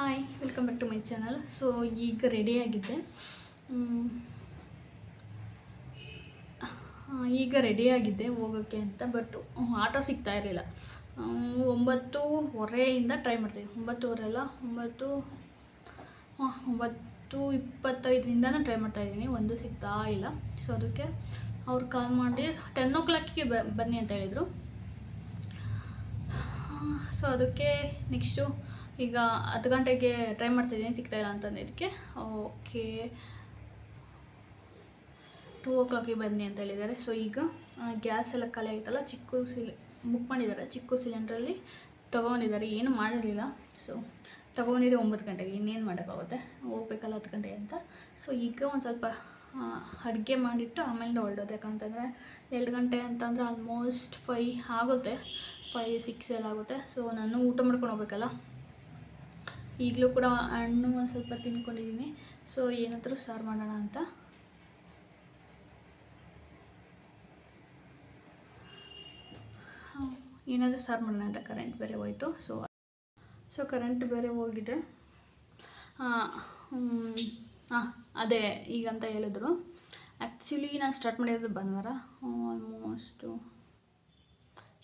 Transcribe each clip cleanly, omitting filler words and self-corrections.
Hi, welcome back to my channel. So ಈಗ ರೆಡಿಯಾಗಿದ್ದೆ. ಹೋಗೋಕ್ಕೆ ಅಂತ. ಬಟ್ ಆಟೋ ಸಿಗ್ತಾ ಇರಲಿಲ್ಲ. 9:15 ಟ್ರೈ ಮಾಡ್ತಾಯಿದ್ದೆ. 9:15 ಅಲ್ಲ, 9:25 ಟ್ರೈ ಮಾಡ್ತಾಯಿದ್ದೀನಿ. ಒಂದು ಸಿಗ್ತಾ ಇಲ್ಲ. ಸೊ ಅದಕ್ಕೆ ಅವ್ರು ಕಾಲ್ ಮಾಡಿ 10 o'clockಗೆ ಬನ್ನಿ ಅಂತ ಹೇಳಿದರು. ಸೊ ಅದಕ್ಕೆ ನೆಕ್ಸ್ಟು ಈಗ 10 ಗಂಟೆಗೆ ಟ್ರೈ ಮಾಡ್ತಾಯಿದ್ದೀನಿ, ಸಿಗ್ತಾಯಿಲ್ಲ ಅಂತಂದಿದ್ದಕ್ಕೆ ಓಕೆ 2 o'clockಗೆ ಬನ್ನಿ ಅಂತ ಹೇಳಿದ್ದಾರೆ. ಸೊ ಈಗ ಗ್ಯಾಸ್ ಎಲ್ಲ ಖಾಲಿ ಆಯಿತಲ್ಲ, ಬುಕ್ ಮಾಡಿದ್ದಾರೆ. ಚಿಕ್ಕ ಸಿಲಿಂಡ್ರಲ್ಲಿ ತೊಗೊಂಡಿದ್ದಾರೆ, ಏನು ಮಾಡಿರಲಿಲ್ಲ. ಸೊ ತೊಗೊಂಡಿದ್ದೆ 9 ಗಂಟೆಗೆ, ಇನ್ನೇನು ಮಾಡೋಕ್ಕಾಗುತ್ತೆ, ಹೋಗ್ಬೇಕಲ್ಲ 10 ಗಂಟೆಗೆ ಅಂತ. ಸೊ ಈಗ ಒಂದು ಸ್ವಲ್ಪ ಅಡುಗೆ ಮಾಡಿಟ್ಟು ಆಮೇಲೆ ಹೊರಡೋದು. ಯಾಕಂತಂದರೆ 2 ಗಂಟೆ ಅಂತಂದರೆ ಆಲ್ಮೋಸ್ಟ್ 5 ಆಗುತ್ತೆ, 5-6 ಎಲ್ಲ ಆಗುತ್ತೆ. ಸೊ ನಾನು ಊಟ ಮಾಡ್ಕೊಂಡು ಹೋಗ್ಬೇಕಲ್ಲ. ಈಗಲೂ ಕೂಡ ಹಣ್ಣು ಒಂದು ಸ್ವಲ್ಪ ತಿನ್ಕೊಂಡಿದ್ದೀನಿ. ಸೊ ಏನಾದರೂ ಸಾರು ಮಾಡೋಣ ಅಂತ. ಕರೆಂಟ್ ಬೇರೆ ಹೋಯಿತು. ಸೊ ಕರೆಂಟ್ ಬೇರೆ ಹೋಗಿದೆ. ಅದೇ ಈಗಂತ ಹೇಳಿದ್ರು. ಆ್ಯಕ್ಚುಲಿ ನಾನು ಸ್ಟಾರ್ಟ್ ಮಾಡಿರೋದು ಭಾನುವಾರ. ಆಲ್ಮೋಸ್ಟು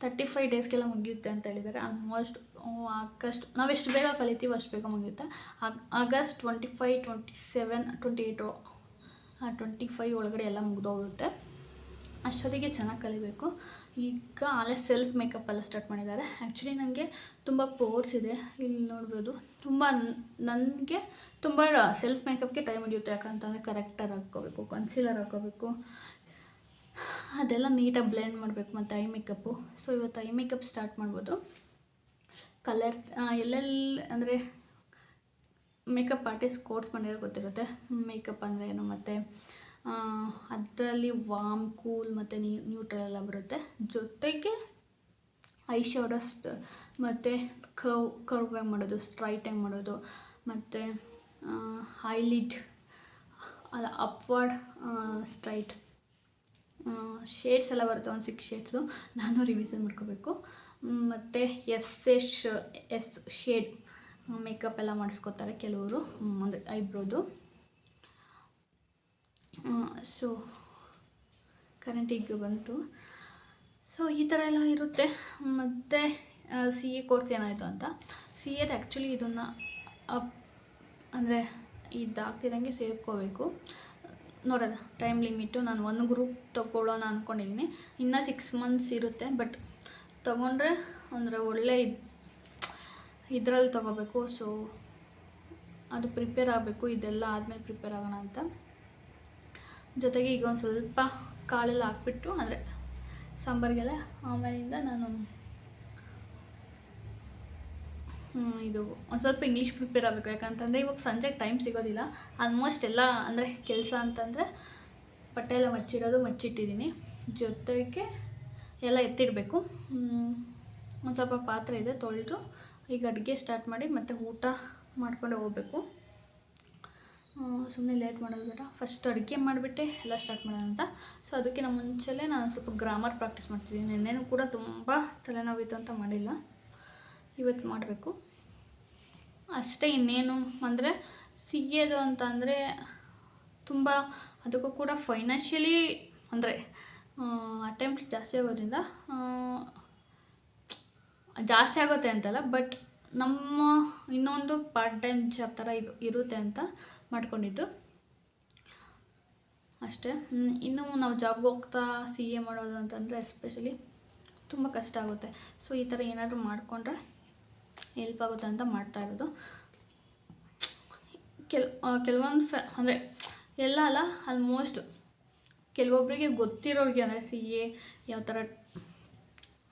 35 ಡೇಸ್ಗೆಲ್ಲ ಮುಗಿಯುತ್ತೆ ಅಂತ ಹೇಳಿದ್ದಾರೆ. ಆಲ್ಮೋಸ್ಟ್ ಆಗಸ್ಟ್, ನಾವು ಎಷ್ಟು ಬೇಗ ಕಲಿತೀವೋ ಅಷ್ಟು ಬೇಗ ಮುಗಿಯುತ್ತೆ. ಆಗಸ್ಟ್ 25, 27, 28, 25 ಒಳಗಡೆ ಎಲ್ಲ ಮುಗಿದೋಗುತ್ತೆ. ಅಷ್ಟೊತ್ತಿಗೆ ಚೆನ್ನಾಗಿ ಕಲಿಬೇಕು. ಈಗ ಆಲೇ ಸೆಲ್ಫ್ ಮೇಕಪ್ ಎಲ್ಲ ಸ್ಟಾರ್ಟ್ ಮಾಡಿದ್ದಾರೆ. ಆ್ಯಕ್ಚುಲಿ ನನಗೆ ತುಂಬ ಪೋರ್ಸ್ ಇದೆ, ಇಲ್ಲಿ ನೋಡ್ಬೋದು. ನನಗೆ ತುಂಬ ಸೆಲ್ಫ್ ಮೇಕಪ್ಗೆ ಟೈಮ್ ಹಿಡಿಯುತ್ತೆ. ಯಾಕಂತಂದರೆ ಕರೆಕ್ಟಾಗಿ ಹಾಕ್ಕೋಬೇಕು, ಕನ್ಸೀಲರ್ ಹಾಕ್ಕೋಬೇಕು, ಅದೆಲ್ಲ ನೀಟಾಗಿ ಬ್ಲೆಂಡ್ ಮಾಡಬೇಕು, ಮತ್ತು ಐ ಮೇಕಪ್ಪು. ಸೊ ಇವತ್ತು ಐ ಮೇಕಪ್ ಸ್ಟಾರ್ಟ್ ಮಾಡ್ಬೋದು. ಕಲರ್ ಎಲ್ಲೆಲ್ಲಿ ಅಂದರೆ ಮೇಕಪ್ ಆರ್ಟಿಸ್ಟ್ ಕೋರ್ಸ್ ಮಾಡಿರೋ ಗೊತ್ತಿರುತ್ತೆ ಮೇಕಪ್ ಅಂದರೆ ಏನು, ಮತ್ತು ಅದರಲ್ಲಿ ವಾಮ್, ಕೂಲ್ ಮತ್ತು ನ್ಯೂಟ್ರಲ್ ಎಲ್ಲ ಬರುತ್ತೆ. ಜೊತೆಗೆ ಐ ಶೋಡೋಸ್ ಮತ್ತು ಕರ್ವ್ ಮಾಡೋದು, ಸ್ಟ್ರೈಟಾಗಿ ಮಾಡೋದು, ಮತ್ತು ಐಲಿಡ್ ಅಲ್ಲ ಅಪ್ವರ್ಡ್ ಸ್ಟ್ರೈಟ್ ಶೇಡ್ಸ್ ಎಲ್ಲ ಬರುತ್ತೆ. ಒಂದು 6 ಶೇಡ್ಸು ನಾನು ರಿವಿಷನ್ ಮಾಡ್ಕೋಬೇಕು. ಮತ್ತು ಎಸ್ ಶೇಡ್ ಮೇಕಪ್ ಎಲ್ಲ ಮಾಡಿಸ್ಕೋತಾರೆ ಕೆಲವರು, ಅಂದರೆ ಐಬ್ರೋದು. ಸೊ ಕರೆಂಟಿಗೆ ಬಂತು. ಸೊ ಈ ಥರ ಎಲ್ಲ ಇರುತ್ತೆ. ಮತ್ತು CA ಕೋರ್ಸ್ ಏನಾಯಿತು ಅಂತ, CA ಆ್ಯಕ್ಚುಲಿ ಇದನ್ನು ಅಂದರೆ ಇದಾಗ್ತಿದ್ದಂಗೆ ಸೇರ್ಕೋಬೇಕು. ನೋಡೋಣ, ಟೈಮ್ ಲಿಮಿಟು. ನಾನು ಒಂದು ಗ್ರೂಪ್ ತೊಗೊಳ್ಳೋಣ ಅಂದ್ಕೊಂಡಿದ್ದೀನಿ. ಇನ್ನೂ 6 months ಇರುತ್ತೆ. ಬಟ್ ತೊಗೊಂಡ್ರೆ ಅಂದರೆ ಒಳ್ಳೆ ಇದರಲ್ಲಿ ತೊಗೋಬೇಕು. ಸೊ ಅದು ಪ್ರಿಪೇರ್ ಆಗಬೇಕು. ಇದೆಲ್ಲ ಆದಮೇಲೆ ಪ್ರಿಪೇರ್ ಆಗೋಣ ಅಂತ. ಜೊತೆಗೆ ಈಗ ಒಂದು ಸ್ವಲ್ಪ ಕಾಳೆಲ್ಲ ಹಾಕ್ಬಿಟ್ಟು, ಅಂದರೆ ಸಾಂಬಾರಿಗೆಲ್ಲ, ಆಮೇಲಿಂದ ನಾನು ಇದು ಒಂದು ಸ್ವಲ್ಪ ಇಂಗ್ಲೀಷ್ ಪ್ರಿಪೇರ್ ಆಗಬೇಕು. ಯಾಕಂತಂದರೆ ಇವಾಗ ಸಂಜೆಗೆ ಟೈಮ್ ಸಿಗೋದಿಲ್ಲ. ಆಲ್ಮೋಸ್ಟ್ ಎಲ್ಲ ಅಂದರೆ ಕೆಲಸ ಅಂತಂದರೆ ಬಟ್ಟೆ ಎಲ್ಲ ಮಚ್ಚಿಟ್ಟಿದ್ದೀನಿ. ಜೊತೆಗೆ ಎಲ್ಲ ಎತ್ತಿಡಬೇಕು. ಒಂದು ಸ್ವಲ್ಪ ಪಾತ್ರೆ ಇದೆ, ತೊಳೆದು ಈಗ ಅಡುಗೆ ಸ್ಟಾರ್ಟ್ ಮಾಡಿ ಮತ್ತು ಊಟ ಮಾಡ್ಕೊಂಡೆ ಹೋಗಬೇಕು. ಸುಮ್ಮನೆ ಲೇಟ್ ಮಾಡೋದು ಬೇಡ, ಫಸ್ಟ್ ಅಡುಗೆ ಮಾಡಿಬಿಟ್ಟೆ ಎಲ್ಲ ಸ್ಟಾರ್ಟ್ ಮಾಡೋಣ ಅಂತ. ಸೊ ಅದಕ್ಕಿಂತ ಮುಂಚೆಲೇ ನಾನು ಸ್ವಲ್ಪ ಗ್ರಾಮರ್ ಪ್ರಾಕ್ಟೀಸ್ ಮಾಡ್ತಿದ್ದೀನಿ. ನಿನ್ನೆನೂ ಕೂಡ ತುಂಬ ತಲೆನೋವಿತ್ತು ಅಂತ ಮಾಡಿಲ್ಲ, ಇವತ್ತು ಮಾಡಬೇಕು ಅಷ್ಟೇ. ಇನ್ನೇನು ಅಂದರೆ ಸಿಗೋದು ಅಂತಂದರೆ ತುಂಬ, ಅದಕ್ಕೂ ಕೂಡ ಫೈನಾನ್ಷಿಯಲಿ ಅಂದರೆ ಅಟೆಂಪ್ಟ್ಸ್ ಜಾಸ್ತಿ ಆಗೋದ್ರಿಂದ ಜಾಸ್ತಿ ಆಗುತ್ತೆ ಅಂತಲ್ಲ, ಬಟ್ ನಮ್ಮ ಇನ್ನೊಂದು ಪಾರ್ಟ್ ಟೈಮ್ ಜಾಬ್ ಥರ ಇದು ಇರುತ್ತೆ ಅಂತ ಮಾಡ್ಕೊಂಡಿದ್ದು ಅಷ್ಟೇ. ಇನ್ನು ನಾವು ಜಾಬ್ಗೆ ಹೋಗ್ತಾ CA ಮಾಡೋದು ಅಂತಂದರೆ ಎಸ್ಪೆಷಲಿ ತುಂಬ ಕಷ್ಟ ಆಗುತ್ತೆ. ಸೊ ಈ ಥರ ಏನಾದರೂ ಮಾಡಿಕೊಂಡ್ರೆ ಹೆಲ್ಪ್ ಆಗುತ್ತೆ ಅಂತ ಮಾಡ್ತಾ ಇರೋದು. ಕೆಲವೊಂದು ಅಂದರೆ ಎಲ್ಲ ಅಲ್ಲ, ಆಲ್ಮೋಸ್ಟ್ ಕೆಲವೊಬ್ಬರಿಗೆ ಗೊತ್ತಿರೋರಿಗೆ, ಅಂದರೆ CA ಯಾವ ಥರ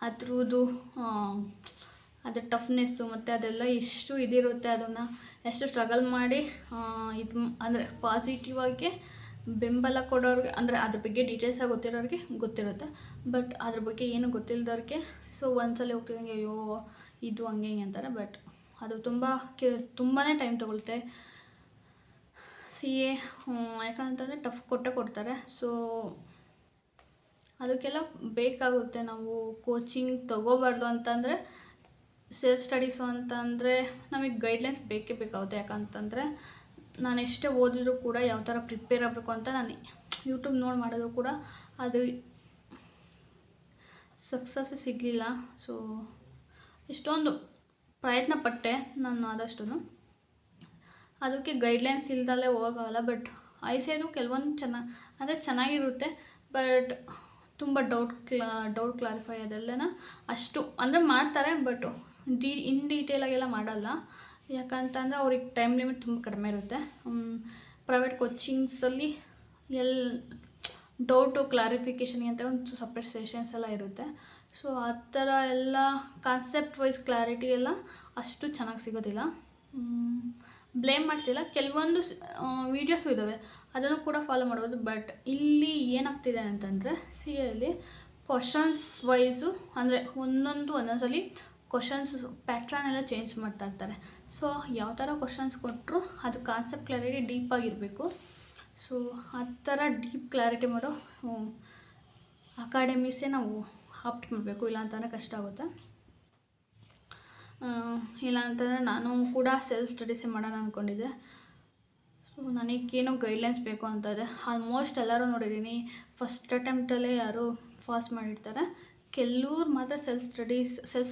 ಅದ್ರದ್ದು ಅದ್ರ ಟಫ್ನೆಸ್ಸು ಮತ್ತು ಅದೆಲ್ಲ ಎಷ್ಟು ಇದಿರುತ್ತೆ, ಅದನ್ನು ಎಷ್ಟು ಸ್ಟ್ರಗಲ್ ಮಾಡಿ ಇದು ಅಂದರೆ ಪಾಸಿಟಿವ್ ಆಗಿ ಬೆಂಬಲ ಕೊಡೋರಿಗೆ, ಅಂದರೆ ಅದ್ರ ಬಗ್ಗೆ ಡೀಟೇಲ್ಸಾಗಿ ಗೊತ್ತಿರೋರಿಗೆ ಗೊತ್ತಿರುತ್ತೆ. ಬಟ್ ಅದ್ರ ಬಗ್ಗೆ ಏನು ಗೊತ್ತಿಲ್ಲದವ್ರಿಗೆ ಸೊ ಒಂದ್ಸಲ ಹೋಗ್ತಿದ್ದಂಗೆ ಅಯ್ಯೋ ಇದು ಹಂಗೆ ಹಿಂಗೆ ಅಂತಾರೆ. ಬಟ್ ಅದು ತುಂಬಾ ಟೈಮ್ ತೊಗೊಳುತ್ತೆ CA. ಯಾಕಂತಂದರೆ ಟಫ್ ಕೊಡ್ತಾರೆ. ಸೊ ಅದಕ್ಕೆಲ್ಲ ಬೇಕಾಗುತ್ತೆ. ನಾವು ಕೋಚಿಂಗ್ ತೊಗೋಬಾರ್ದು ಅಂತಂದರೆ ಸೆಲ್ಫ್ ಸ್ಟಡೀಸು ಅಂತಂದರೆ ನಮಗೆ ಗೈಡ್ಲೈನ್ಸ್ ಬೇಕೇ ಬೇಕಾಗುತ್ತೆ. ಯಾಕಂತಂದರೆ ನಾನು ಎಷ್ಟೇ ಓದಿದ್ರು ಕೂಡ ಯಾವ ಥರ ಪ್ರಿಪೇರ್ ಆಗಬೇಕು ಅಂತ ನಾನು ಯೂಟ್ಯೂಬ್ ನೋಡಿ ಮಾಡಿದ್ರು ಕೂಡ ಅದು ಸಕ್ಸಸ್ ಸಿಗಲಿಲ್ಲ. ಸೊ ಇಷ್ಟೊಂದು ಪ್ರಯತ್ನ ಪಟ್ಟೆ ನಾನು ಆದಷ್ಟು, ಅದಕ್ಕೆ ಗೈಡ್ಲೈನ್ಸ್ ಇಲ್ದಲ್ಲೇ ಹೋಗೋಕ್ಕಾಗಲ್ಲ. ಬಟ್ ಐಸೆದು ಕೆಲವೊಂದು ಚೆನ್ನಾಗಿರುತ್ತೆ. ಬಟ್ ತುಂಬ ಡೌಟ್ ಕ್ಲಾರಿಫೈ ಅದೆಲ್ಲನ ಅಷ್ಟು ಅಂದರೆ ಮಾಡ್ತಾರೆ, ಬಟ್ ಇನ್ ಡೀಟೇಲಾಗೆಲ್ಲ ಮಾಡಲ್ಲ. ಯಾಕಂತಂದರೆ ಅವ್ರಿಗೆ ಟೈಮ್ ಲಿಮಿಟ್ ತುಂಬ ಕಡಿಮೆ ಇರುತ್ತೆ. ಪ್ರೈವೇಟ್ ಕೋಚಿಂಗ್ಸಲ್ಲಿ ಡೌಟು ಕ್ಲಾರಿಫಿಕೇಷನ್ಗೆ ಅಂತ ಒಂದು ಸಪ್ರೇಟ್ ಸೆಷನ್ಸ್ ಎಲ್ಲ ಇರುತ್ತೆ. ಸೊ ಆ ಥರ ಎಲ್ಲ ಕಾನ್ಸೆಪ್ಟ್ ವೈಸ್ ಕ್ಲಾರಿಟಿ ಎಲ್ಲ ಅಷ್ಟು ಚೆನ್ನಾಗಿ ಸಿಗೋದಿಲ್ಲ. ಬ್ಲೇಮ್ ಮಾಡ್ತಿಲ್ಲ, ಕೆಲವೊಂದು ವೀಡಿಯೋಸು ಇದ್ದಾವೆ ಅದನ್ನು ಕೂಡ ಫಾಲೋ ಮಾಡ್ಬೋದು. ಬಟ್ ಇಲ್ಲಿ ಏನಾಗ್ತಿದೆ ಅಂತಂದರೆ CAಯಲ್ಲಿ ಕ್ವಶನ್ಸ್ ವೈಸು ಅಂದರೆ ಒಂದೊಂದ್ಸಲಿ ಕ್ವಶನ್ಸ್ ಪ್ಯಾಟ್ರನ್ ಎಲ್ಲ ಚೇಂಜ್ ಮಾಡ್ತಾ ಇರ್ತಾರೆ. ಸೊ ಯಾವ ಥರ ಕ್ವಶನ್ಸ್ ಕೊಟ್ಟರು ಅದು ಕಾನ್ಸೆಪ್ಟ್ ಕ್ಲಾರಿಟಿ ಡೀಪಾಗಿರಬೇಕು. ಸೊ ಆ ಥರ ಡೀಪ್ ಕ್ಲಾರಿಟಿ ಮಾಡೋ ಅಕಾಡೆಮೀಸೇ ನಾವು ಆಪ್ಟ್ ಮಾಡಬೇಕು, ಇಲ್ಲಾಂತಂದರೆ ಕಷ್ಟ ಆಗುತ್ತೆ. ಇಲ್ಲ ಅಂತಂದರೆ ನಾನು ಕೂಡ ಸೆಲ್ಫ್ ಸ್ಟಡೀಸೇ ಮಾಡೋಣ ಅಂದ್ಕೊಂಡಿದ್ದೆ. ಸೊ ನನಗೇನೋ ಗೈಡ್ಲೈನ್ಸ್ ಬೇಕು ಅಂತ ಇದೆ. ಆಲ್ಮೋಸ್ಟ್ ಎಲ್ಲರೂ ನೋಡಿದ್ದೀನಿ ಫಸ್ಟ್ ಅಟೆಂಪ್ಟಲ್ಲೇ ಯಾರು ಪಾಸ್ ಮಾಡಿರ್ತಾರೆ. ಕೆಲವ್ರು ಮಾತ್ರ ಸೆಲ್ಫ್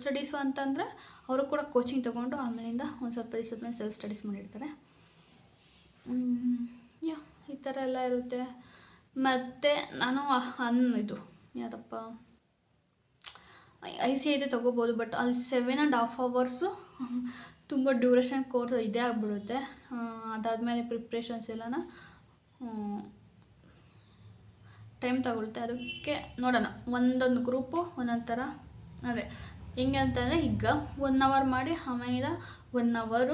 ಸ್ಟಡೀಸು ಅಂತಂದರೆ ಅವರು ಕೂಡ ಕೋಚಿಂಗ್ ತೊಗೊಂಡು ಆಮೇಲಿಂದ ಒಂದು ಸ್ವಲ್ಪ ದಿವಸದ ಮೇಲೆ ಸೆಲ್ಫ್ ಸ್ಟಡೀಸ್ ಮಾಡಿರ್ತಾರೆ. ಈ ಥರ ಎಲ್ಲ ಇರುತ್ತೆ. ಮತ್ತು ನಾನು ಇದು ಯಾರಪ್ಪ ICAದು ತೊಗೋಬೋದು. ಬಟ್ ಅಲ್ಲಿ 7.5 hours ತುಂಬ ಡ್ಯೂರೇಷನ್ ಕೋರ್ಸ್ ಇದೇ ಆಗಿಬಿಡುತ್ತೆ. ಅದಾದಮೇಲೆ ಪ್ರಿಪ್ರೇಷನ್ಸ್ ಎಲ್ಲನ ಟೈಮ್ ತಗೊಳುತ್ತೆ. ಅದಕ್ಕೆ ನೋಡೋಣ, ಒಂದೊಂದು ಗ್ರೂಪು ಒಂದೊಂದು ಥರ. ಅದೇ ಹೆಂಗೆ ಅಂತಂದರೆ ಈಗ 1 hour ಮಾಡಿ ಆಮೇಲೆ 1 hour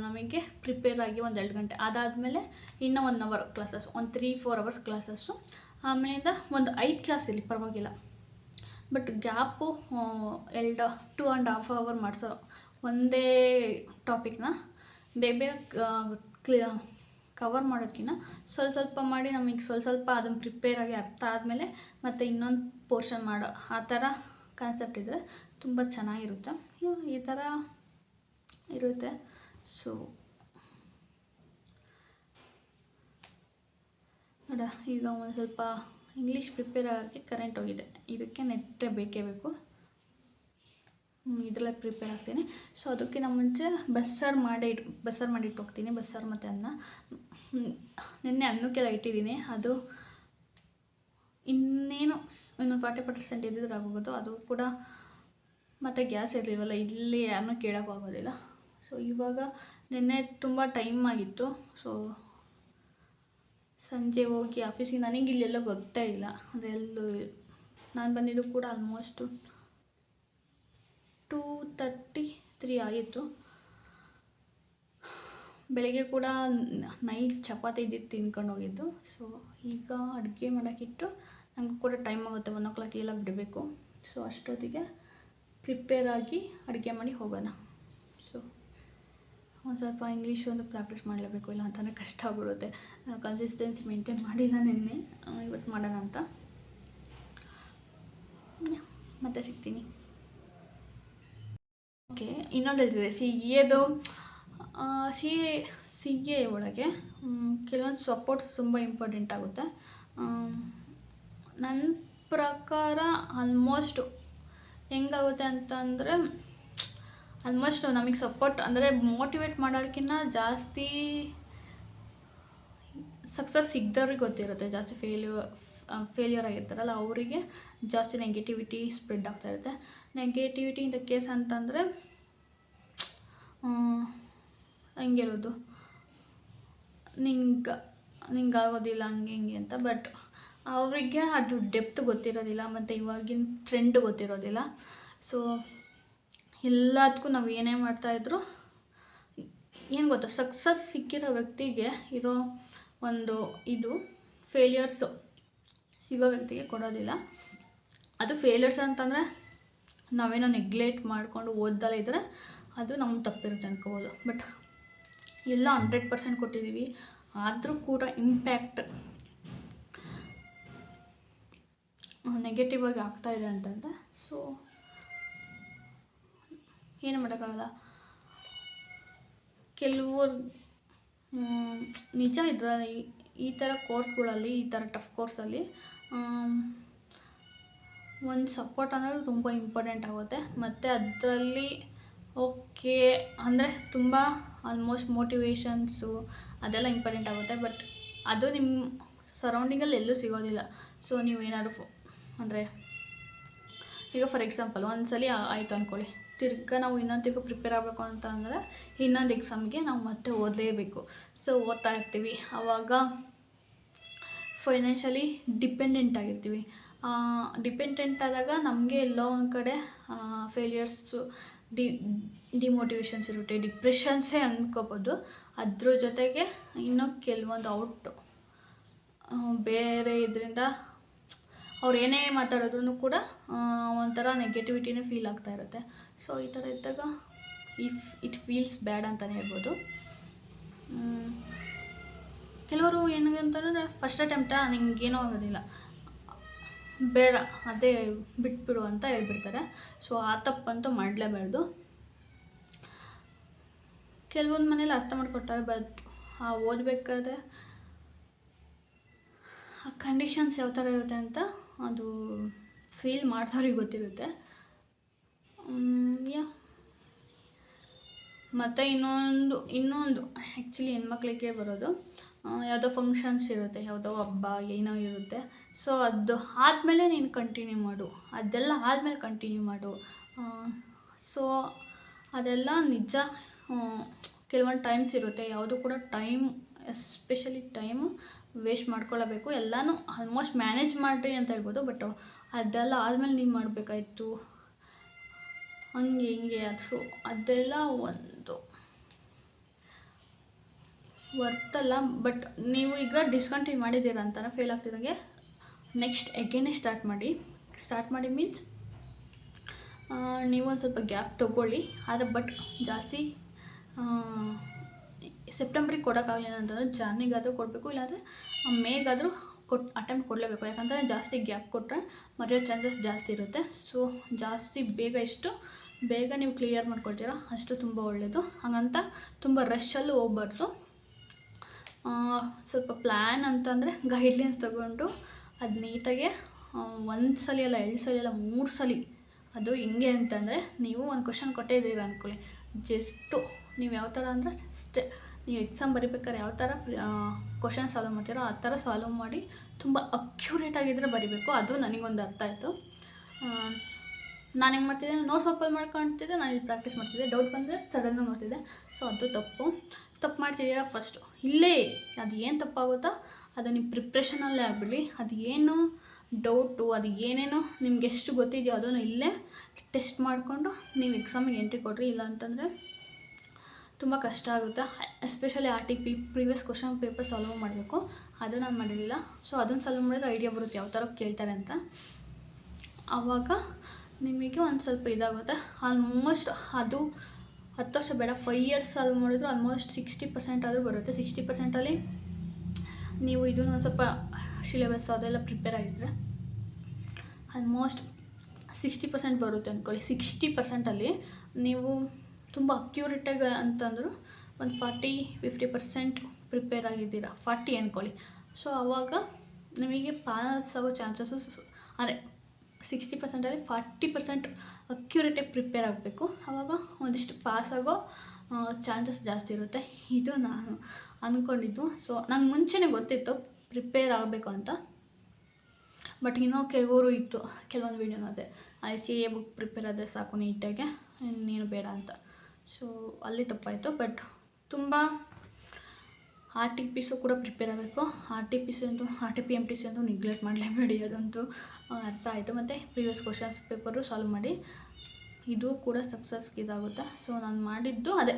ನಮಗೆ ಪ್ರಿಪೇರ್ ಆಗಿ 1-2 ಗಂಟೆ, ಅದಾದಮೇಲೆ ಇನ್ನೂ 1 hour ಕ್ಲಾಸಸ್, ಒಂದು 3-4 hours ಕ್ಲಾಸಸ್ಸು, ಆಮೇಲಿಂದ ಒಂದು 5 ಕ್ಲಾಸ್ ಇರಲಿ ಪರವಾಗಿಲ್ಲ. ಬಟ್ ಗ್ಯಾಪು 2.5 hour ಮಾಡಿಸೋ ಒಂದೇ ಟಾಪಿಕ್ನ ಬೇಗ ಕವರ್ ಮಾಡೋಕ್ಕಿಂತ ಸ್ವಲ್ಪ ಮಾಡಿ ನಮಗೆ ಸ್ವಲ್ಪ ಅದನ್ನು ಪ್ರಿಪೇರ್ ಆಗಿ ಅರ್ಥ ಆದಮೇಲೆ ಮತ್ತು ಇನ್ನೊಂದು ಪೋರ್ಷನ್ ಮಾಡೋ ಆ ಥರ ಕಾನ್ಸೆಪ್ಟ್ ಇದ್ದರೆ ತುಂಬ ಚೆನ್ನಾಗಿರುತ್ತೆ. ಈ ಥರ ಇರುತ್ತೆ. ಸೊ ನೋಡ, ಈಗ ಒಂದು ಸ್ವಲ್ಪ ಇಂಗ್ಲೀಷ್ ಪ್ರಿಪೇರ್ ಆಗೋಕ್ಕೆ ಕರೆಂಟ್ ಹೋಗಿದೆ. ಇದಕ್ಕೆ ನೆಟ್ ಬೇಕೇ ಬೇಕು. ಇದರಲ್ಲೇ ಪ್ರಿಪೇರ್ ಆಗ್ತೀನಿ. ಸೊ ಅದಕ್ಕಿಂತ ಮುಂಚೆ ಬಸ್ಸಾರು ಮಾಡಿಟ್ಟು ಹೋಗ್ತೀನಿ. ಬಸ್ಸಾರು ಮತ್ತು ಅನ್ನ. ನಿನ್ನೆ ಅನ್ನಕ್ಕೆಲ್ಲ ಇಟ್ಟಿದ್ದೀನಿ. ಅದು ಇನ್ನೇನು 40% ಇದ್ದಿದ್ರೆ ಆಗೋಗೋದು. ಅದು ಕೂಡ ಮತ್ತು ಗ್ಯಾಸ್ ಇರಲಿಲ್ವಲ್ಲ, ಇಲ್ಲಿ ಯಾರನ್ನೂ ಕೇಳೋಕ್ಕೂ ಆಗೋದಿಲ್ಲ. ಸೊ ಇವಾಗ ನಿನ್ನೆ ತುಂಬ ಟೈಮ್ ಆಗಿತ್ತು. ಸೊ ಸಂಜೆ ಹೋಗಿ ಆಫೀಸಿಗೆ ನನಗೆ ಇಲ್ಲೆಲ್ಲ ಗೊತ್ತೇ ಇಲ್ಲ. ಅದೆಲ್ಲೂ ನಾನು ಬಂದಿದ್ದು ಕೂಡ ಆಲ್ಮೋಸ್ಟು 2:33 ಆಗಿತ್ತು. ಬೆಳಗ್ಗೆ ಕೂಡ ನೈಟ್ ಚಪಾತಿ ಇದ್ದಿದ್ದು ತಿನ್ಕೊಂಡು ಹೋಗಿದ್ದು. ಸೊ ಈಗ ಅಡುಗೆ ಮಾಡೋಕ್ಕಿಟ್ಟು ನನಗೂ ಕೂಡ ಟೈಮ್ ಆಗುತ್ತೆ, 1 o'clock ಎಲ್ಲ ಬಿಡಬೇಕು. ಸೊ ಅಷ್ಟೊತ್ತಿಗೆ ಪ್ರಿಪೇರ್ ಆಗಿ ಅಡುಗೆ ಮಾಡಿ ಹೋಗೋಣ. ಸೊ ಒಂದು ಸ್ವಲ್ಪ ಇಂಗ್ಲೀಷ್ ಒಂದು ಪ್ರಾಕ್ಟೀಸ್ ಮಾಡಲೇಬೇಕು, ಇಲ್ಲ ಅಂತಲೇ ಕಷ್ಟ ಆಗ್ಬಿಡುತ್ತೆ. ಕನ್ಸಿಸ್ಟೆನ್ಸಿ ಮೇಂಟೈನ್ ಮಾಡಿಲ್ಲ ನಿನ್ನೆ, ಇವತ್ತು ಮಾಡೋಣ ಅಂತ. ಮತ್ತೆ ಸಿಗ್ತೀನಿ. ಓಕೆ, ಇನ್ನೊಂದು ಹೇಳ್ತಿದೆ CAದು CA ಒಳಗೆ ಕೆಲವೊಂದು ಸಪೋರ್ಟ್ಸ್ ತುಂಬ ಇಂಪಾರ್ಟೆಂಟ್ ಆಗುತ್ತೆ. ನನ್ನ ಪ್ರಕಾರ ಆಲ್ಮೋಸ್ಟ್ ಹೆಂಗಾಗುತ್ತೆ ಅಂತಂದರೆ, ಆಲ್ಮೋಸ್ಟ್ ನಮಗೆ ಸಪೋರ್ಟ್ ಅಂದರೆ ಮೋಟಿವೇಟ್ ಮಾಡೋದಕ್ಕಿಂತ ಜಾಸ್ತಿ ಸಕ್ಸಸ್ ಸಿಗ್ದವ್ರಿಗೆ ಗೊತ್ತಿರುತ್ತೆ. ಜಾಸ್ತಿ ಫೇಲ್ಯೂರ್ ಆಗಿರ್ತಾರಲ್ಲ ಅವರಿಗೆ ಜಾಸ್ತಿ ನೆಗೆಟಿವಿಟಿ ಸ್ಪ್ರೆಡ್ ಆಗ್ತಾಯಿರುತ್ತೆ. ನೆಗೆಟಿವಿಟಿ ಇನ್ ದ ಕೇಸ್ ಅಂತಂದರೆ ಹಂಗಿರೋದು, ನಿಂಗಾಗೋದಿಲ್ಲ ಹಂಗೆ ಹಿಂಗೆ ಅಂತ. ಬಟ್ ಅವರಿಗೆ ಅದು ಡೆಪ್ತ್ ಗೊತ್ತಿರೋದಿಲ್ಲ ಮತ್ತು ಇವಾಗಿನ ಟ್ರೆಂಡ್ ಗೊತ್ತಿರೋದಿಲ್ಲ. ಸೊ ಎಲ್ಲದಕ್ಕೂ ನಾವು ಏನೇ ಮಾಡ್ತಾಯಿದ್ರು ಏನು ಗೊತ್ತಾ, ಸಕ್ಸಸ್ ಸಿಕ್ಕಿರೋ ವ್ಯಕ್ತಿಗೆ ಇರೋ ಒಂದು ಇದು ಫೇಲ್ಯೂರ್ಸು ಸಿಗೋ ವ್ಯಕ್ತಿಗೆ ಕೊಡೋದಿಲ್ಲ. ಅದು ಫೇಲ್ಯೂರ್ಸ್ ಅಂತಂದರೆ ನಾವೇನೋ ನೆಗ್ಲೆಕ್ಟ್ ಮಾಡಿಕೊಂಡು ಓದ್ದಲ್ಲೇ ಇದ್ದರೆ ಅದು ನಮ್ಗೆ ತಪ್ಪಿರುತ್ತೆ ಅನ್ಕೋಬೋದು. ಬಟ್ ಎಲ್ಲ 100% ಕೊಟ್ಟಿದ್ದೀವಿ, ಆದರೂ ಕೂಡ ಇಂಪ್ಯಾಕ್ಟ್ ನೆಗೆಟಿವ್ ಆಗಿ ಆಗ್ತಾಯಿದೆ ಅಂತಂದರೆ, ಸೊ ಏನು ಮಾಡೋಕ್ಕಾಗಲ್ಲ. ಕೆಲವರು ನಿಜ ಇದರಲ್ಲಿ ಈ ಥರ ಕೋರ್ಸ್ಗಳಲ್ಲಿ, ಈ ಥರ ಟಫ್ ಕೋರ್ಸಲ್ಲಿ ಒಂದು ಸಪೋರ್ಟ್ ಅನ್ನೋದು ತುಂಬ ಇಂಪಾರ್ಟೆಂಟ್ ಆಗುತ್ತೆ. ಮತ್ತು ಅದರಲ್ಲಿ ಓಕೆ ಅಂದರೆ ತುಂಬ ಆಲ್ಮೋಸ್ಟ್ ಮೋಟಿವೇಶನ್ಸು ಅದೆಲ್ಲ ಇಂಪಾರ್ಟೆಂಟ್ ಆಗುತ್ತೆ. ಬಟ್ ಅದು ನಿಮ್ಮ ಸರೌಂಡಿಂಗಲ್ಲಿ ಎಲ್ಲೂ ಸಿಗೋದಿಲ್ಲ. ಸೊ ನೀವೇನಾದ್ರು ಅಂದರೆ ಈಗ ಫಾರ್ ಎಕ್ಸಾಂಪಲ್ ಒಂದು ಸಲ ಆಯಿತು ಅಂದ್ಕೊಳ್ಳಿ, ನಾವು ಇನ್ನೊಂದು ಪ್ರಿಪೇರ್ ಆಗಬೇಕು ಅಂತ ಅಂದರೆ ಇನ್ನೊಂದು ಎಕ್ಸಾಮ್ಗೆ ನಾವು ಮತ್ತೆ ಓದಲೇಬೇಕು. ಸೊ ಓದ್ತಾ ಇರ್ತೀವಿ, ಆವಾಗ ಫೈನಾನ್ಷಿಯಲಿ ಡಿಪೆಂಡೆಂಟ್ ಆಗಿರ್ತೀವಿ. ಡಿಪೆಂಡೆಂಟ್ ಆದಾಗ ನಮಗೆ ಎಲ್ಲೋ ಒಂದು ಕಡೆ ಫೇಲ್ಯೂರ್ಸು, ಡಿಮೋಟಿವೇಶನ್ಸ್ ಇರುತ್ತೆ, ಡಿಪ್ರೆಷನ್ಸೇ ಅಂದ್ಕೋಬೋದು. ಅದ್ರ ಜೊತೆಗೆ ಇನ್ನೂ ಕೆಲವೊಂದು ಬೇರೆ ಇದರಿಂದ ಅವ್ರು ಏನೇ ಮಾತಾಡಿದ್ರೂ ಕೂಡ ಒಂಥರ ನೆಗೆಟಿವಿಟಿನೇ ಫೀಲ್ ಆಗ್ತಾ ಇರುತ್ತೆ. ಸೊ ಈ ಥರ ಇದ್ದಾಗ ಇಟ್ ಫೀಲ್ಸ್ ಬ್ಯಾಡ್ ಅಂತಲೇ ಹೇಳ್ಬೋದು. ಕೆಲವರು ಏನು ಅಂತಂದರೆ ಫಸ್ಟ್ ಅಟೆಂಪ್ಟಾ ನಿಮಗೇನೂ ಆಗೋದಿಲ್ಲ, ಬೇಡ ಅದೇ ಬಿಟ್ಬಿಡು ಅಂತ ಹೇಳ್ಬಿಡ್ತಾರೆ. ಸೊ ಆ ತಪ್ಪಂತೂ ಮಾಡಲೇಬಾರ್ದು. ಕೆಲವೊಂದು ಮನೇಲಿ ಅರ್ಥ ಮಾಡ್ಕೊಡ್ತಾರೆ, ಬಟ್ ಓದಬೇಕಾದ್ರೆ ಆ ಕಂಡೀಷನ್ಸ್ ಯಾವ ಥರ ಇರುತ್ತೆ ಅಂತ ಅದು ಫೀಲ್ ಮಾಡಿದವ್ರಿಗೆ ಗೊತ್ತಿರುತ್ತೆ. ಮತ್ತು ಇನ್ನೊಂದು ಆ್ಯಕ್ಚುಲಿ ಹೆಣ್ಮಕ್ಳಿಗೆ ಬರೋದು, ಯಾವುದೋ ಫಂಕ್ಷನ್ಸ್ ಇರುತ್ತೆ, ಯಾವುದೋ ಹಬ್ಬ ಏನೋ ಇರುತ್ತೆ. ಸೊ ಅದು ಆದಮೇಲೆ ನೀನು ಕಂಟಿನ್ಯೂ ಮಾಡು, ಅದೆಲ್ಲ ಆದಮೇಲೆ ಕಂಟಿನ್ಯೂ ಮಾಡು. ಸೊ ಅದೆಲ್ಲ ನಿಜ. ಕೆಲವೊಂದು ಟೈಮ್ಸ್ ಇರುತ್ತೆ, ಯಾವುದು ಕೂಡ ಎಸ್ಪೆಷಲಿ ಟೈಮು ವೇಸ್ಟ್ ಮಾಡ್ಕೊಳ್ಳಬೇಕು. ಎಲ್ಲನೂ ಆಲ್ಮೋಸ್ಟ್ ಮ್ಯಾನೇಜ್ ಮಾಡಿರಿ ಅಂತ ಹೇಳ್ಬೋದು. ಬಟ್ ಅದೆಲ್ಲ ಆದಮೇಲೆ ನೀವು ಮಾಡಬೇಕಾಯ್ತು ಹಿಂಗೆ. ಸೊ ಅದೆಲ್ಲ ಒಂದು ವರ್ತಲ್ಲ. ಬಟ್ ನೀವು ಈಗ ಡಿಸ್ಕಂಟಿನ್ಯೂ ಮಾಡಿದ್ದೀರ ಅಂತಾನೆ ಫೇಲ್ ಆಗ್ತಿದ್ದಾಗೆ ನೆಕ್ಸ್ಟ್ ಎಗೇನೇ ಸ್ಟಾರ್ಟ್ ಮಾಡಿ ಮೀನ್ಸ್ ನೀವು ಒಂದು ಸ್ವಲ್ಪ ಗ್ಯಾಪ್ ತೊಗೊಳ್ಳಿ. ಆದರೆ ಬಟ್ ಜಾಸ್ತಿ ಸೆಪ್ಟೆಂಬ್ರಿಗೆ ಕೊಡೋಕ್ಕಾಗಲಿಲ್ಲ ಅಂತಂದರೆ ಜಾನ್ವರಿಗಾದರೂ ಕೊಡಬೇಕು, ಇಲ್ಲಾಂದರೆ ಮೇಗಾದರೂ ಅಟೆಂಪ್ಟ್ ಕೊಡಲೇಬೇಕು. ಯಾಕಂದರೆ ಜಾಸ್ತಿ ಗ್ಯಾಪ್ ಕೊಟ್ಟರೆ ಮರೆಯೋ ಚಾನ್ಸಸ್ ಜಾಸ್ತಿ ಇರುತ್ತೆ. ಸೊ ಜಾಸ್ತಿ ಎಷ್ಟು ಬೇಗ ನೀವು ಕ್ಲಿಯರ್ ಮಾಡ್ಕೊಳ್ತೀರಾ ಅಷ್ಟು ತುಂಬ ಒಳ್ಳೆಯದು. ಹಾಗಂತ ತುಂಬ ರಶ್ಶಲ್ಲೂ ಹೋಗ್ಬಾರ್ದು. ಸ್ವಲ್ಪ ಪ್ಲ್ಯಾನ್ ಅಂತಂದರೆ ಗೈಡ್ಲೈನ್ಸ್ ತೊಗೊಂಡು ಅದು ನೀಟಾಗೆ 1 ಸಲ ಅಲ್ಲ 2 ಸಲ ಅಲ್ಲ 3 ಸಲ. ಅದು ಹೆಂಗೆ ಅಂತಂದರೆ, ನೀವು ಒಂದು ಕ್ವಶನ್ ಕೊಟ್ಟಿದ್ದೀರ ಅಂದ್ಕೊಳ್ಳಿ, ಜಸ್ಟು ನೀವು ಯಾವ ಥರ ಅಂದರೆ ನೀವು ಎಕ್ಸಾಮ್ ಬರಿಬೇಕಾದ್ರೆ ಯಾವ ಥರ ಕ್ವಶನ್ ಸಾಲ್ವ್ ಮಾಡ್ತೀರೋ ಆ ಥರ ಸಾಲ್ವ್ ಮಾಡಿ ತುಂಬ ಅಕ್ಯುರೇಟಾಗಿದ್ದರೆ ಬರಿಬೇಕು. ಅದು ನನಗೊಂದು ಅರ್ಥ ಆಯಿತು. ನಾನು ಹೆಂಗೆ ಮಾಡ್ತಿದ್ದೆ, ನೋಟ್ಸ್ ಓಪನ್ ಮಾಡ್ಕೊಳ್ತಿದ್ದೆ, ನಾನು ಇಲ್ಲಿ ಪ್ರಾಕ್ಟೀಸ್ ಮಾಡ್ತಿದ್ದೆ. ಡೌಟ್ ಬಂದರೆ ಸಡನ್ನಾಗಿ ನೋಡ್ತಿದ್ದೆ. ಸೊ ಅದು ತಪ್ಪು ಮಾಡ್ತಿದ್ದೀರಾ. ಫಸ್ಟು ಇಲ್ಲೇ ಅದು ಏನು ತಪ್ಪಾಗುತ್ತೋ ಅದು ನಿಮ್ಮ ಪ್ರಿಪ್ರೇಷನಲ್ಲೇ ಆಗಿಬಿಡಲಿ. ಅದು ಏನು ಡೌಟು, ಅದು ಏನೇನೋ ನಿಮ್ಗೆ ಎಷ್ಟು ಗೊತ್ತಿದೆಯೋ ಅದನ್ನು ಇಲ್ಲೇ ಟೆಸ್ಟ್ ಮಾಡಿಕೊಂಡು ನೀವು ಎಕ್ಸಾಮಿಗೆ ಎಂಟ್ರಿ ಕೊಡ್ರಿ. ಇಲ್ಲ ಅಂತಂದರೆ ತುಂಬ ಕಷ್ಟ ಆಗುತ್ತೆ. Especially RTP previous question paper solve ಮಾಡಬೇಕು. ಅದು ನಾನು ಮಾಡಿರಲಿಲ್ಲ. ಸೊ ಅದನ್ನು ಸಾಲ್ವ್ ಮಾಡಿದ್ರೆ ಐಡಿಯಾ ಬರುತ್ತೆ ಯಾವ ಥರ ಕೇಳ್ತಾರೆ ಅಂತ. ಆವಾಗ ನಿಮಗೆ ಒಂದು ಸ್ವಲ್ಪ ಇದಾಗುತ್ತೆ. ಆಲ್ಮೋಸ್ಟ್ ಅದು 10 ವರ್ಷ ಬೇಡ, 5 ಇಯರ್ಸ್ ಸಾಲ್ವ್ ಮಾಡಿದ್ರು ಆಲ್ಮೋಸ್ಟ್ 60% ಆದರೂ ಬರುತ್ತೆ. 60%ಅಲ್ಲಿ ನೀವು ಇದನ್ನು ಒಂದು ಸ್ವಲ್ಪ ಸಿಲೆಬಸ್ ಅದೆಲ್ಲ ಪ್ರಿಪೇರ್ ಆಗಿದ್ದರೆ ಆಲ್ಮೋಸ್ಟ್ 60% ಬರುತ್ತೆ ಅಂದ್ಕೊಳ್ಳಿ. 60%ಅಲ್ಲಿ ನೀವು ತುಂಬ ಅಕ್ಯುರೇಟಾಗಿ ಅಂತಂದರೂ ಒಂದು 40-50% ಪ್ರಿಪೇರ್ ಆಗಿದ್ದೀರಾ, 40 ಅಂದ್ಕೊಳ್ಳಿ. ಸೊ ಆವಾಗ ನಿಮಗೆ ಪಾಸ್ ಆಗೋ ಚಾನ್ಸಸ್ಸು ಅಂದರೆ 60%ಅಲ್ಲಿ 40% ಅಕ್ಯುರೇಟಾಗಿ ಪ್ರಿಪೇರ್ ಆಗಬೇಕು. ಆವಾಗ ಒಂದಿಷ್ಟು ಪಾಸ್ ಆಗೋ ಚಾನ್ಸಸ್ ಜಾಸ್ತಿ ಇರುತ್ತೆ. ಇದು ನಾನು ಅಂದ್ಕೊಂಡಿದ್ದು. ಸೊ ನಂಗೆ ಮುಂಚೆನೇ ಗೊತ್ತಿತ್ತು ಪ್ರಿಪೇರ್ ಆಗಬೇಕು ಅಂತ. ಬಟ್ ಇನ್ನೂ ಕೆಲವೊಂದು ವೀಡಿಯೋ ನೋಡಿದೆ, ICA ಬುಕ್ ಪ್ರಿಪೇರ್ ಆದರೆ ಸಾಕು ನೀಟಾಗೆ, ನೀನು ಬೇಡ ಅಂತ. ಸೊ ಅಲ್ಲಿ ತಪ್ಪಾಯಿತು. ಬಟ್ ತುಂಬ RTPಸು ಕೂಡ ಪ್ರಿಪೇರ್ ಆಗಬೇಕು. RTP MTC ಅಂತೂ ನೆಗ್ಲೆಕ್ಟ್ ಮಾಡಲೇಬೇಡಿ, ಅದಂತೂ ಅರ್ಥ ಆಯಿತು. ಮತ್ತು ಪ್ರೀವಿಯಸ್ ಕ್ವಶನ್ಸ್ ಪೇಪರು ಸಾಲ್ವ್ ಮಾಡಿ, ಇದು ಕೂಡ ಸಕ್ಸಸ್ಗೆ ಇದಾಗುತ್ತೆ. ಸೊ ನಾನು ಮಾಡಿದ್ದು ಅದೇ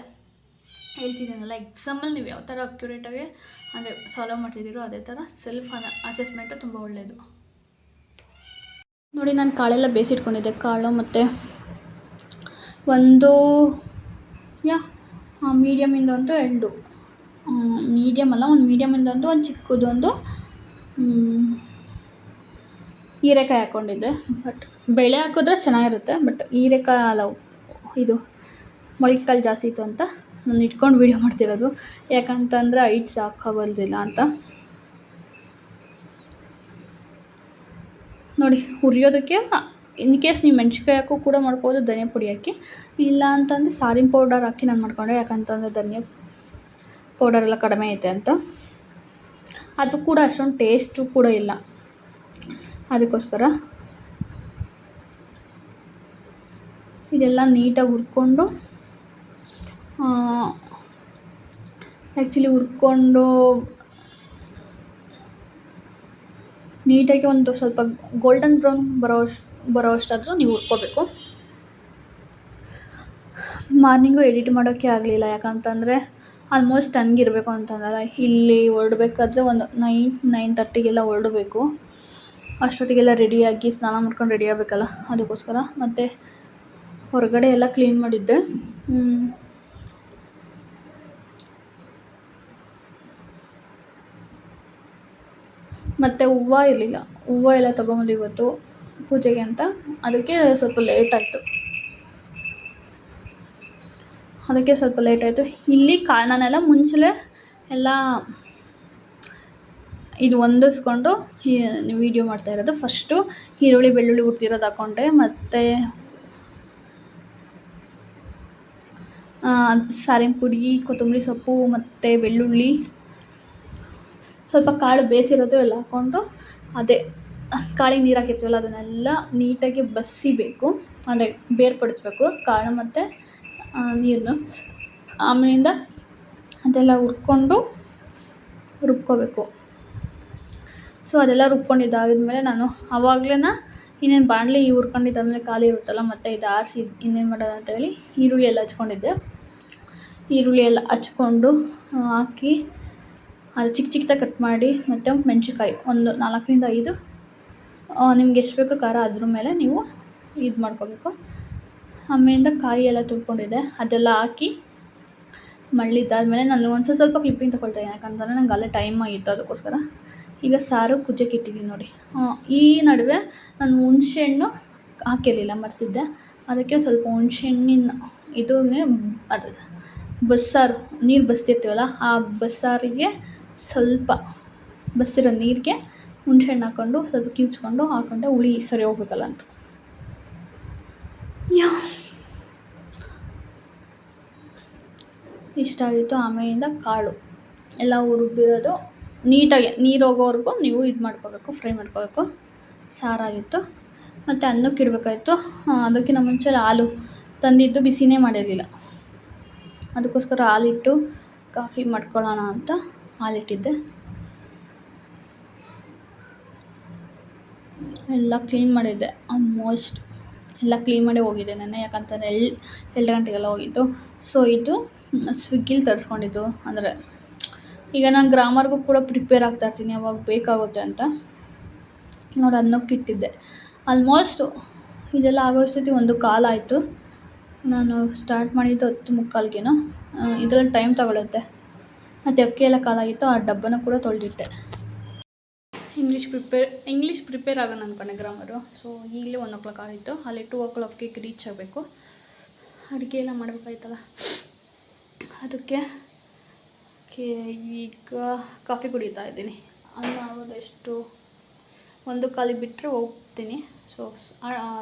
ಹೇಳ್ತಿದ್ದೀನಲ್ಲ, ಎಕ್ಸಾಮಲ್ಲಿ ನೀವು ಯಾವ ಥರ ಅಕ್ಯುರೇಟಾಗಿ ಅಂದರೆ ಸಾಲ್ವ್ ಮಾಡ್ತಿದ್ದೀರೋ ಅದೇ ಥರ ಸೆಲ್ಫ್ ಅಸೆಸ್ಮೆಂಟು ತುಂಬ ಒಳ್ಳೆಯದು. ನೋಡಿ, ನಾನು ಕಾಳೆಲ್ಲ ಬೇಯಿಸಿಟ್ಕೊಂಡಿದ್ದೆ. ಕಾಳು ಮತ್ತು ಒಂದು ಮೀಡಿಯಮಿಂದ ಒಂದು 2 ಮೀಡಿಯಮ್ ಅಲ್ಲ, ಒಂದು ಮೀಡಿಯಮಿಂದ ಒಂದು ಚಿಕ್ಕದೊಂದು ಹೀರೆಕಾಯಿ ಹಾಕ್ಕೊಂಡಿದ್ದೆ. ಬಟ್ ಬೇಳೆ ಹಾಕಿದ್ರೆ ಚೆನ್ನಾಗಿರುತ್ತೆ. ಬಟ್ ಹೀರೆಕಾಯಿ ಅಲ್ಲ, ಇದು ಮೊಳಕೆ ಕಾಳು ಜಾಸ್ತಿ ಇತ್ತು ಅಂತ ನಾನು ಇಟ್ಕೊಂಡು ವೀಡಿಯೋ ಮಾಡ್ತಿರೋದು. ಯಾಕಂತಂದರೆ ಹೈಟ್ ಸಾಕಾಗೋದಿಲ್ಲ ಅಂತ. ನೋಡಿ, ಹುರಿಯೋದಕ್ಕೆ ಇನ್ ಕೇಸ್ ನೀವು ಮೆಣ್ಸಿನ್ಕಾಯಿ ಹಾಕೋ ಕೂಡ ಮಾಡ್ಬೋದು, ಧನಿಯಾ ಪುಡಿ ಹಾಕಿ. ಇಲ್ಲ ಅಂತಂದರೆ ಸಾರಿನ ಪೌಡರ್ ಹಾಕಿ ನಾನು ಮಾಡ್ಕೊಂಡೆ. ಯಾಕಂತಂದರೆ ಧನಿಯಾ ಪೌಡರ್ ಎಲ್ಲ ಕಡಿಮೆ ಐತೆ ಅಂತ. ಅದು ಕೂಡ ಅಷ್ಟೊಂದು ಟೇಸ್ಟು ಕೂಡ ಇಲ್ಲ. ಅದಕ್ಕೋಸ್ಕರ ಇದೆಲ್ಲ ನೀಟಾಗಿ ಹುರ್ಕೊಂಡು, ಆ್ಯಕ್ಚುಲಿ ಹುರ್ಕೊಂಡು ನೀಟಾಗಿ ಒಂದು ಸ್ವಲ್ಪ ಗೋಲ್ಡನ್ ಬ್ರೌನ್ ಬರೋವಷ್ಟಾದರೂ ನೀವು ಹುರ್ಕೋಬೇಕು. ಮಾರ್ನಿಂಗು ಎಡಿಟ್ ಮಾಡೋಕ್ಕೆ ಆಗಲಿಲ್ಲ. ಯಾಕಂತಂದರೆ ಆಲ್ಮೋಸ್ಟ್ ನನಗಿರಬೇಕು ಅಂತಂದಲ್ಲ, ಇಲ್ಲಿ ಹೊರಡ್ಬೇಕಾದ್ರೆ ಒಂದು 9:30 ಹೊರಡಬೇಕು. ಅಷ್ಟೊತ್ತಿಗೆಲ್ಲ ರೆಡಿಯಾಗಿ ಸ್ನಾನ ಮಾಡ್ಕೊಂಡು ರೆಡಿ ಆಗಬೇಕಲ್ಲ, ಅದಕ್ಕೋಸ್ಕರ. ಮತ್ತು ಹೊರಗಡೆ ಎಲ್ಲ ಕ್ಲೀನ್ ಮಾಡಿದ್ದೆ. ಮತ್ತು ಹೂವು ಇರಲಿಲ್ಲ, ಹೂವು ಎಲ್ಲ ತೊಗೊಂಬಂದು ಇವತ್ತು ಪೂಜೆಗೆ ಅಂತ. ಅದಕ್ಕೆ ಸ್ವಲ್ಪ ಲೇಟಾಯಿತು. ಇಲ್ಲಿ ನಾನೆಲ್ಲ ಮುಂಚೆ ಎಲ್ಲ ಇದು ಹೊಂದಿಸ್ಕೊಂಡು ವೀಡಿಯೋ ಮಾಡ್ತಾಯಿರೋದು. ಫಸ್ಟು ಈರುಳ್ಳಿ ಬೆಳ್ಳುಳ್ಳಿ ಹುರಿದಿರೋದು ಹಾಕ್ಕೊಂಡೆ, ಮತ್ತು ಸಾರಿನ ಪುಡಿ, ಕೊತ್ತಂಬರಿ ಸೊಪ್ಪು ಮತ್ತು ಬೆಳ್ಳುಳ್ಳಿ, ಸ್ವಲ್ಪ ಕಾಳು ಬೇಯಿಸಿರೋದು ಎಲ್ಲ ಹಾಕ್ಕೊಂಡು, ಅದೇ ಕಾಳಿಗೆ ನೀರು ಹಾಕಿರ್ತೀವಲ್ಲ ಅದನ್ನೆಲ್ಲ ನೀಟಾಗಿ ಬಸಿಬೇಕು, ಅಂದರೆ ಬೇರ್ಪಡಿಸ್ಬೇಕು ಕಾಳು ಮತ್ತು ನೀರನ್ನು. ಆಮೇಲಿಂದ ಅದೆಲ್ಲ ರುಬ್ಕೋಬೇಕು. ಸೊ ಅದೆಲ್ಲ ರುಬ್ಕೊಂಡಿದ್ದಾದ್ಮೇಲೆ ನಾನು ಆವಾಗಲೇ ಇನ್ನೇನು ಬಾಣಲಿ ಹುರ್ಕೊಂಡಿದ್ದಾದ್ಮೇಲೆ ಖಾಲಿ ಇರುತ್ತಲ್ಲ, ಮತ್ತು ಇದು ಆರಿಸಿ ಇನ್ನೇನು ಮಾಡೋದು ಅಂತೇಳಿ ಈರುಳ್ಳಿ ಎಲ್ಲ ಹಚ್ಕೊಂಡಿದ್ದೆ. ಈರುಳ್ಳಿ ಎಲ್ಲ ಹಚ್ಕೊಂಡು ಹಾಕಿ ಅದು ಚಿಕ್ಕದಾಗಿ ಕಟ್ ಮಾಡಿ, ಮತ್ತು ಮೆಣಸಿನ್ಕಾಯಿ ಒಂದು 4-5 ನಿಮ್ಗೆ ಎಷ್ಟು ಬೇಕೋ ಖಾರ ಅದ್ರ ಮೇಲೆ ನೀವು ಇದು ಮಾಡ್ಕೋಬೇಕು. ಆಮೇಲಿಂದ ಕಾಯಿ ಎಲ್ಲ ತುರ್ಕೊಂಡಿದ್ದೆ, ಅದೆಲ್ಲ ಹಾಕಿ ಮಳ್ಳಿದ್ದಾದಮೇಲೆ ನಾನು ಒಂದು ಸ್ವಲ್ಪ ಕ್ಲಿಪ್ಪಿಂಗ್ ತೊಗೊಳ್ತಾಯಿದ್ದೀನಿ. ಯಾಕಂತಂದರೆ ನಂಗೆ ಅಲ್ಲೇ ಟೈಮ್ ಆಗಿತ್ತು, ಅದಕ್ಕೋಸ್ಕರ. ಈಗ ಸಾರು ಕುದಿಯೋಕೆ ಇಟ್ಟಿದ್ದೀನಿ ನೋಡಿ. ಈ ನಡುವೆ ನಾನು ಹುಣಸೆಹಣ್ಣು ಹಾಕಿರಲಿಲ್ಲ, ಮರ್ತಿದ್ದೆ. ಅದಕ್ಕೆ ಸ್ವಲ್ಪ ಹುಣಸೆಹಣ್ಣಿನ ಅದು ಬಸ್ಸಾರು ನೀರು ಬಸ್ತಿರ್ತೀವಲ್ಲ, ಆ ಬಸ್ಸಾರಿಗೆ ಸ್ವಲ್ಪ ಬಸ್ತಿರೋ ನೀರಿಗೆ ಹುಣಸೆಹಣ್ಣು ಹಾಕ್ಕೊಂಡು ಸ್ವಲ್ಪ ಕಿವುಚ್ಕೊಂಡು ಹಾಕ್ಕೊಂಡೆ, ಹುಳಿ ಸರಿ ಹೋಗ್ಬೇಕಲ್ಲ ಅಂತ. ಇಷ್ಟ ಆಗಿತ್ತು. ಆಮೇಲಿಂದ ಕಾಳು ಎಲ್ಲ ಹುರಿದಿರೋದು ನೀಟಾಗಿ ನೀರು ಹೋಗೋವರೆಗೂ ನೀವು ಇದು ಮಾಡ್ಕೋಬೇಕು, ಫ್ರೈ ಮಾಡ್ಕೋಬೇಕು. ಸಾರಾಗಿತ್ತು. ಮತ್ತು ಅನ್ನಕ್ಕೆ ಇಡಬೇಕಾಯ್ತು. ಅದಕ್ಕಿಂತ ಮುಂಚೆ ಹಾಲು ತಂದಿದ್ದು ಬಿಸಿನೇ ಮಾಡಿರಲಿಲ್ಲ, ಅದಕ್ಕೋಸ್ಕರ ಹಾಲಿಟ್ಟು ಕಾಫಿ ಮಾಡ್ಕೊಳ್ಳೋಣ ಅಂತ ಹಾಲಿಟ್ಟಿದ್ದೆ. ಎಲ್ಲ ಕ್ಲೀನ್ ಮಾಡಿದ್ದೆ, ಆಲ್ಮೋಸ್ಟ್ ಎಲ್ಲ ಕ್ಲೀನ್ ಮಾಡೇ ಹೋಗಿದ್ದೆ ನೆನ್ನೆ. ಯಾಕಂತಂದರೆ 2 ಗಂಟೆಗೆಲ್ಲ ಹೋಗಿದ್ದು. ಸೊ ಇದು ಸ್ವಿಗ್ಗಿಲಿ ತರಿಸ್ಕೊಂಡಿದ್ದು. ಅಂದರೆ ಈಗ ನಾನು ಗ್ರಾಮರ್ಗೂ ಕೂಡ ಪ್ರಿಪೇರ್ ಆಗ್ತಾಯಿರ್ತೀನಿ, ಅವಾಗ ಬೇಕಾಗುತ್ತೆ ಅಂತ ನೋಡಿ ಅನ್ನಕ್ಕೆ ಇಟ್ಟಿದ್ದೆ. ಆಲ್ಮೋಸ್ಟು ಇದೆಲ್ಲ ಆಗೋಷ್ಟೊತ್ತಿಗೆ 1:15 ಆಯಿತು. ನಾನು ಸ್ಟಾರ್ಟ್ ಮಾಡಿದ್ದು 10:45ಗೇನೋ. ಇದರಲ್ಲಿ ಟೈಮ್ ತಗೊಳುತ್ತೆ. ಮತ್ತು ಅಕ್ಕಿ ಎಲ್ಲ ಕಾಲಾಗಿತ್ತು, ಆ ಡಬ್ಬನ ಕೂಡ ತೊಳೆದಿಟ್ಟೆ. ಇಂಗ್ಲೀಷ್ ಪ್ರಿಪೇರ್ ಆಗೋಣ ಅಂದ್ಕೊಂಡೆ ಗ್ರಾಮರು. ಸೊ ಈಗಲೇ 1 o'clock ಆಗಿತ್ತು. ಅಲ್ಲಿ 2 o'clockಗೆ ರೀಚ್ ಆಗಬೇಕು. ಅಡುಗೆ ಎಲ್ಲ ಮಾಡಬೇಕಾಯ್ತಲ್ಲ, ಅದಕ್ಕೆ ಈಗ ಕಾಫಿ ಕುಡಿತಾ ಇದ್ದೀನಿ. ಆಗೋದೆಷ್ಟು 1:15 ಬಿಟ್ಟರೆ ಹೋಗ್ತೀನಿ. ಸೊ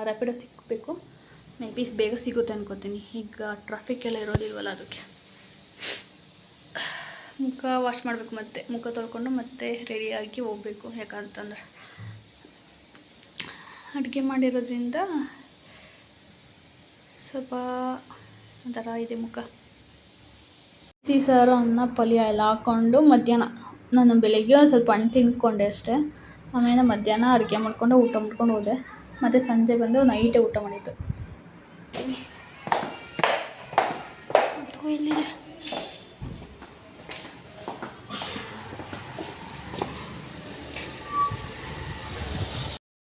ರ್ಯಾಪಿಡೋ ಸಿಗಬೇಕು, ಮೇ ಬಿ ಬೇಗ ಸಿಗುತ್ತೆ ಅನ್ಕೋತೀನಿ. ಈಗ ಟ್ರಾಫಿಕ್ ಎಲ್ಲ ಇರೋದಿಲ್ವಲ್ಲ, ಅದಕ್ಕೆ ಮುಖ ವಾಶ್ ಮಾಡಬೇಕು. ಮತ್ತು ಮುಖ ತೊಳ್ಕೊಂಡು ಮತ್ತೆ ರೆಡಿಯಾಗಿ ಹೋಗಬೇಕು. ಯಾಕಂತಂದ್ರೆ ಅಡುಗೆ ಮಾಡಿರೋದ್ರಿಂದ ಸ್ವಲ್ಪ ಒಂಥರ ಇದೆ ಮುಖ. ಸಾರು, ಅನ್ನ, ಪಲ್ಯ ಎಲ್ಲ ಹಾಕ್ಕೊಂಡು ಮಧ್ಯಾಹ್ನ ನಾನು ಬೆಳಗ್ಗೆ ಸ್ವಲ್ಪ ಹಣ್ಣು ತಿಂದ್ಕೊಂಡೆ ಅಷ್ಟೇ. ಆಮೇಲೆ ಮಧ್ಯಾಹ್ನ ಅಡುಗೆ ಮಾಡ್ಕೊಂಡು ಊಟ ಮಾಡ್ಕೊಂಡು ಹೋದೆ. ಮತ್ತು ಸಂಜೆ ಬಂದು ನೈಟೇ ಊಟ ಮಾಡಿದ್ದು. ಇಲ್ಲಿದೆ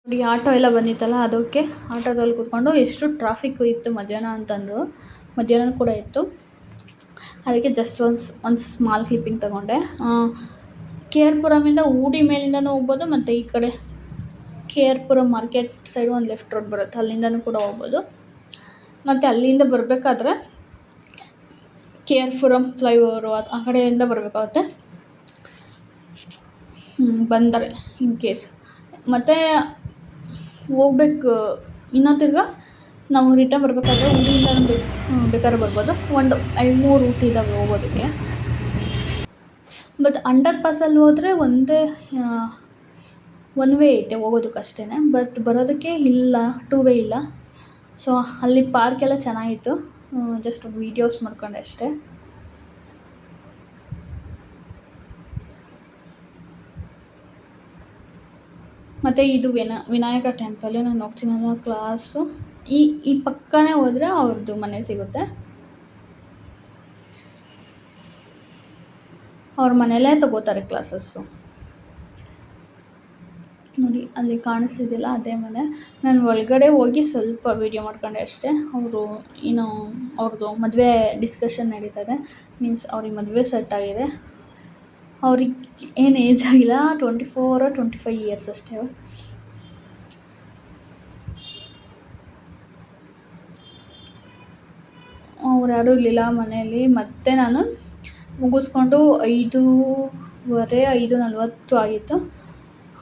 ನೋಡಿ, ಆಟೋ ಎಲ್ಲ ಬಂದಿತ್ತಲ್ಲ, ಅದಕ್ಕೆ ಆಟೋದಲ್ಲಿ ಕೂತ್ಕೊಂಡು ಎಷ್ಟು ಟ್ರಾಫಿಕ್ ಇತ್ತು ಮಧ್ಯಾಹ್ನ ಅಂತಂದರು. ಮಧ್ಯಾಹ್ನ ಕೂಡ ಇತ್ತು. ಅದಕ್ಕೆ ಜಸ್ಟ್ ಒಂದು ಸ್ಮಾಲ್ ಕ್ಲಿಪ್ಪಿಂಗ್ ತೊಗೊಂಡೆ. ಕೆ ಆರ್ ಪುರಮಿಂದ ಊಟಿ ಮೇಲಿಂದನೂ ಹೋಗ್ಬೋದು, ಮತ್ತು ಈ ಕಡೆ K R Puram market side ಒಂದು ಲೆಫ್ಟ್ ರೋಡ್ ಬರುತ್ತೆ, ಅಲ್ಲಿಂದನೂ ಕೂಡ ಹೋಗ್ಬೋದು. ಮತ್ತು ಅಲ್ಲಿಂದ ಬರಬೇಕಾದ್ರೆ KR ಪುರಂ ಫ್ಲೈಓವರು ಆ ಕಡೆಯಿಂದ ಬರಬೇಕಾಗುತ್ತೆ. ಬಂದರೆ ಇನ್ ಕೇಸ್ ಮತ್ತು ಹೋಗ್ಬೇಕು ಇನ್ನೂ ತಿರ್ಗಾ ನಾವು ರಿಟರ್ನ್ ಬರಬೇಕಾದ್ರೆ ಉಡಿಯಿಂದನೂ ಬೇಕಾದ್ರೆ ಬರ್ಬೋದು. ಒಂದು 2-3 ರೂಟ್ ಇದ್ದಾವೆ ಹೋಗೋದಕ್ಕೆ. ಬಟ್ ಅಂಡರ್ ಪಾಸಲ್ಲಿ ಹೋದರೆ ಒಂದೇ ಒನ್ ವೇ ಐತೆ ಹೋಗೋದಕ್ಕಷ್ಟೇ. ಬಟ್ ಬರೋದಕ್ಕೆ ಇಲ್ಲ, 2 ವೇ ಇಲ್ಲ. ಸೊ ಅಲ್ಲಿ ಪಾರ್ಕ್ ಎಲ್ಲ ಚೆನ್ನಾಗಿತ್ತು. ಜಸ್ಟ್ ವೀಡಿಯೋಸ್ ಮಾಡ್ಕೊಂಡೆ ಅಷ್ಟೇ. ಮತ್ತು ಇದು ವಿನಾಯಕ ಟೆಂಪಲ್ಲು ನಾನು ಹೋಗ್ತೀನಲ್ಲ ಕ್ಲಾಸು ಈ ಪಕ್ಕನೇ ಹೋದರೆ ಅವ್ರದ್ದು ಮನೆ ಸಿಗುತ್ತೆ. ಅವ್ರ ಮನೆಯಲ್ಲೇ ತಗೋತಾರೆ ಕ್ಲಾಸಸ್ಸು. ನೋಡಿ ಅಲ್ಲಿ ಕಾಣಿಸ್ತಿದ್ದಿಲ್ಲ, ಅದೇ ಮನೆ. ನಾನು ಒಳಗಡೆ ಹೋಗಿ ಸ್ವಲ್ಪ ವೀಡಿಯೋ ಮಾಡ್ಕೊಂಡೆ ಅಷ್ಟೇ. ಅವರು ಏನೋ ಅವ್ರದ್ದು ಮದುವೆ ಡಿಸ್ಕಷನ್ ನಡೀತದೆ. ಮೀನ್ಸ್ ಅವ್ರಿಗೆ ಮದುವೆ ಸೆಟ್ ಆಗಿದೆ. ಅವ್ರಿಗೆ ಏನು ಏಜ್ ಆಗಿಲ್ಲ, 24 or 25 ಇಯರ್ಸ್ ಅಷ್ಟೇ. ಅವ್ರು ಯಾರೂ ಇರಲಿಲ್ಲ ಮನೆಯಲ್ಲಿ. ಮತ್ತೆ ನಾನು ಮುಗಿಸ್ಕೊಂಡು 5:40 ಆಗಿತ್ತು.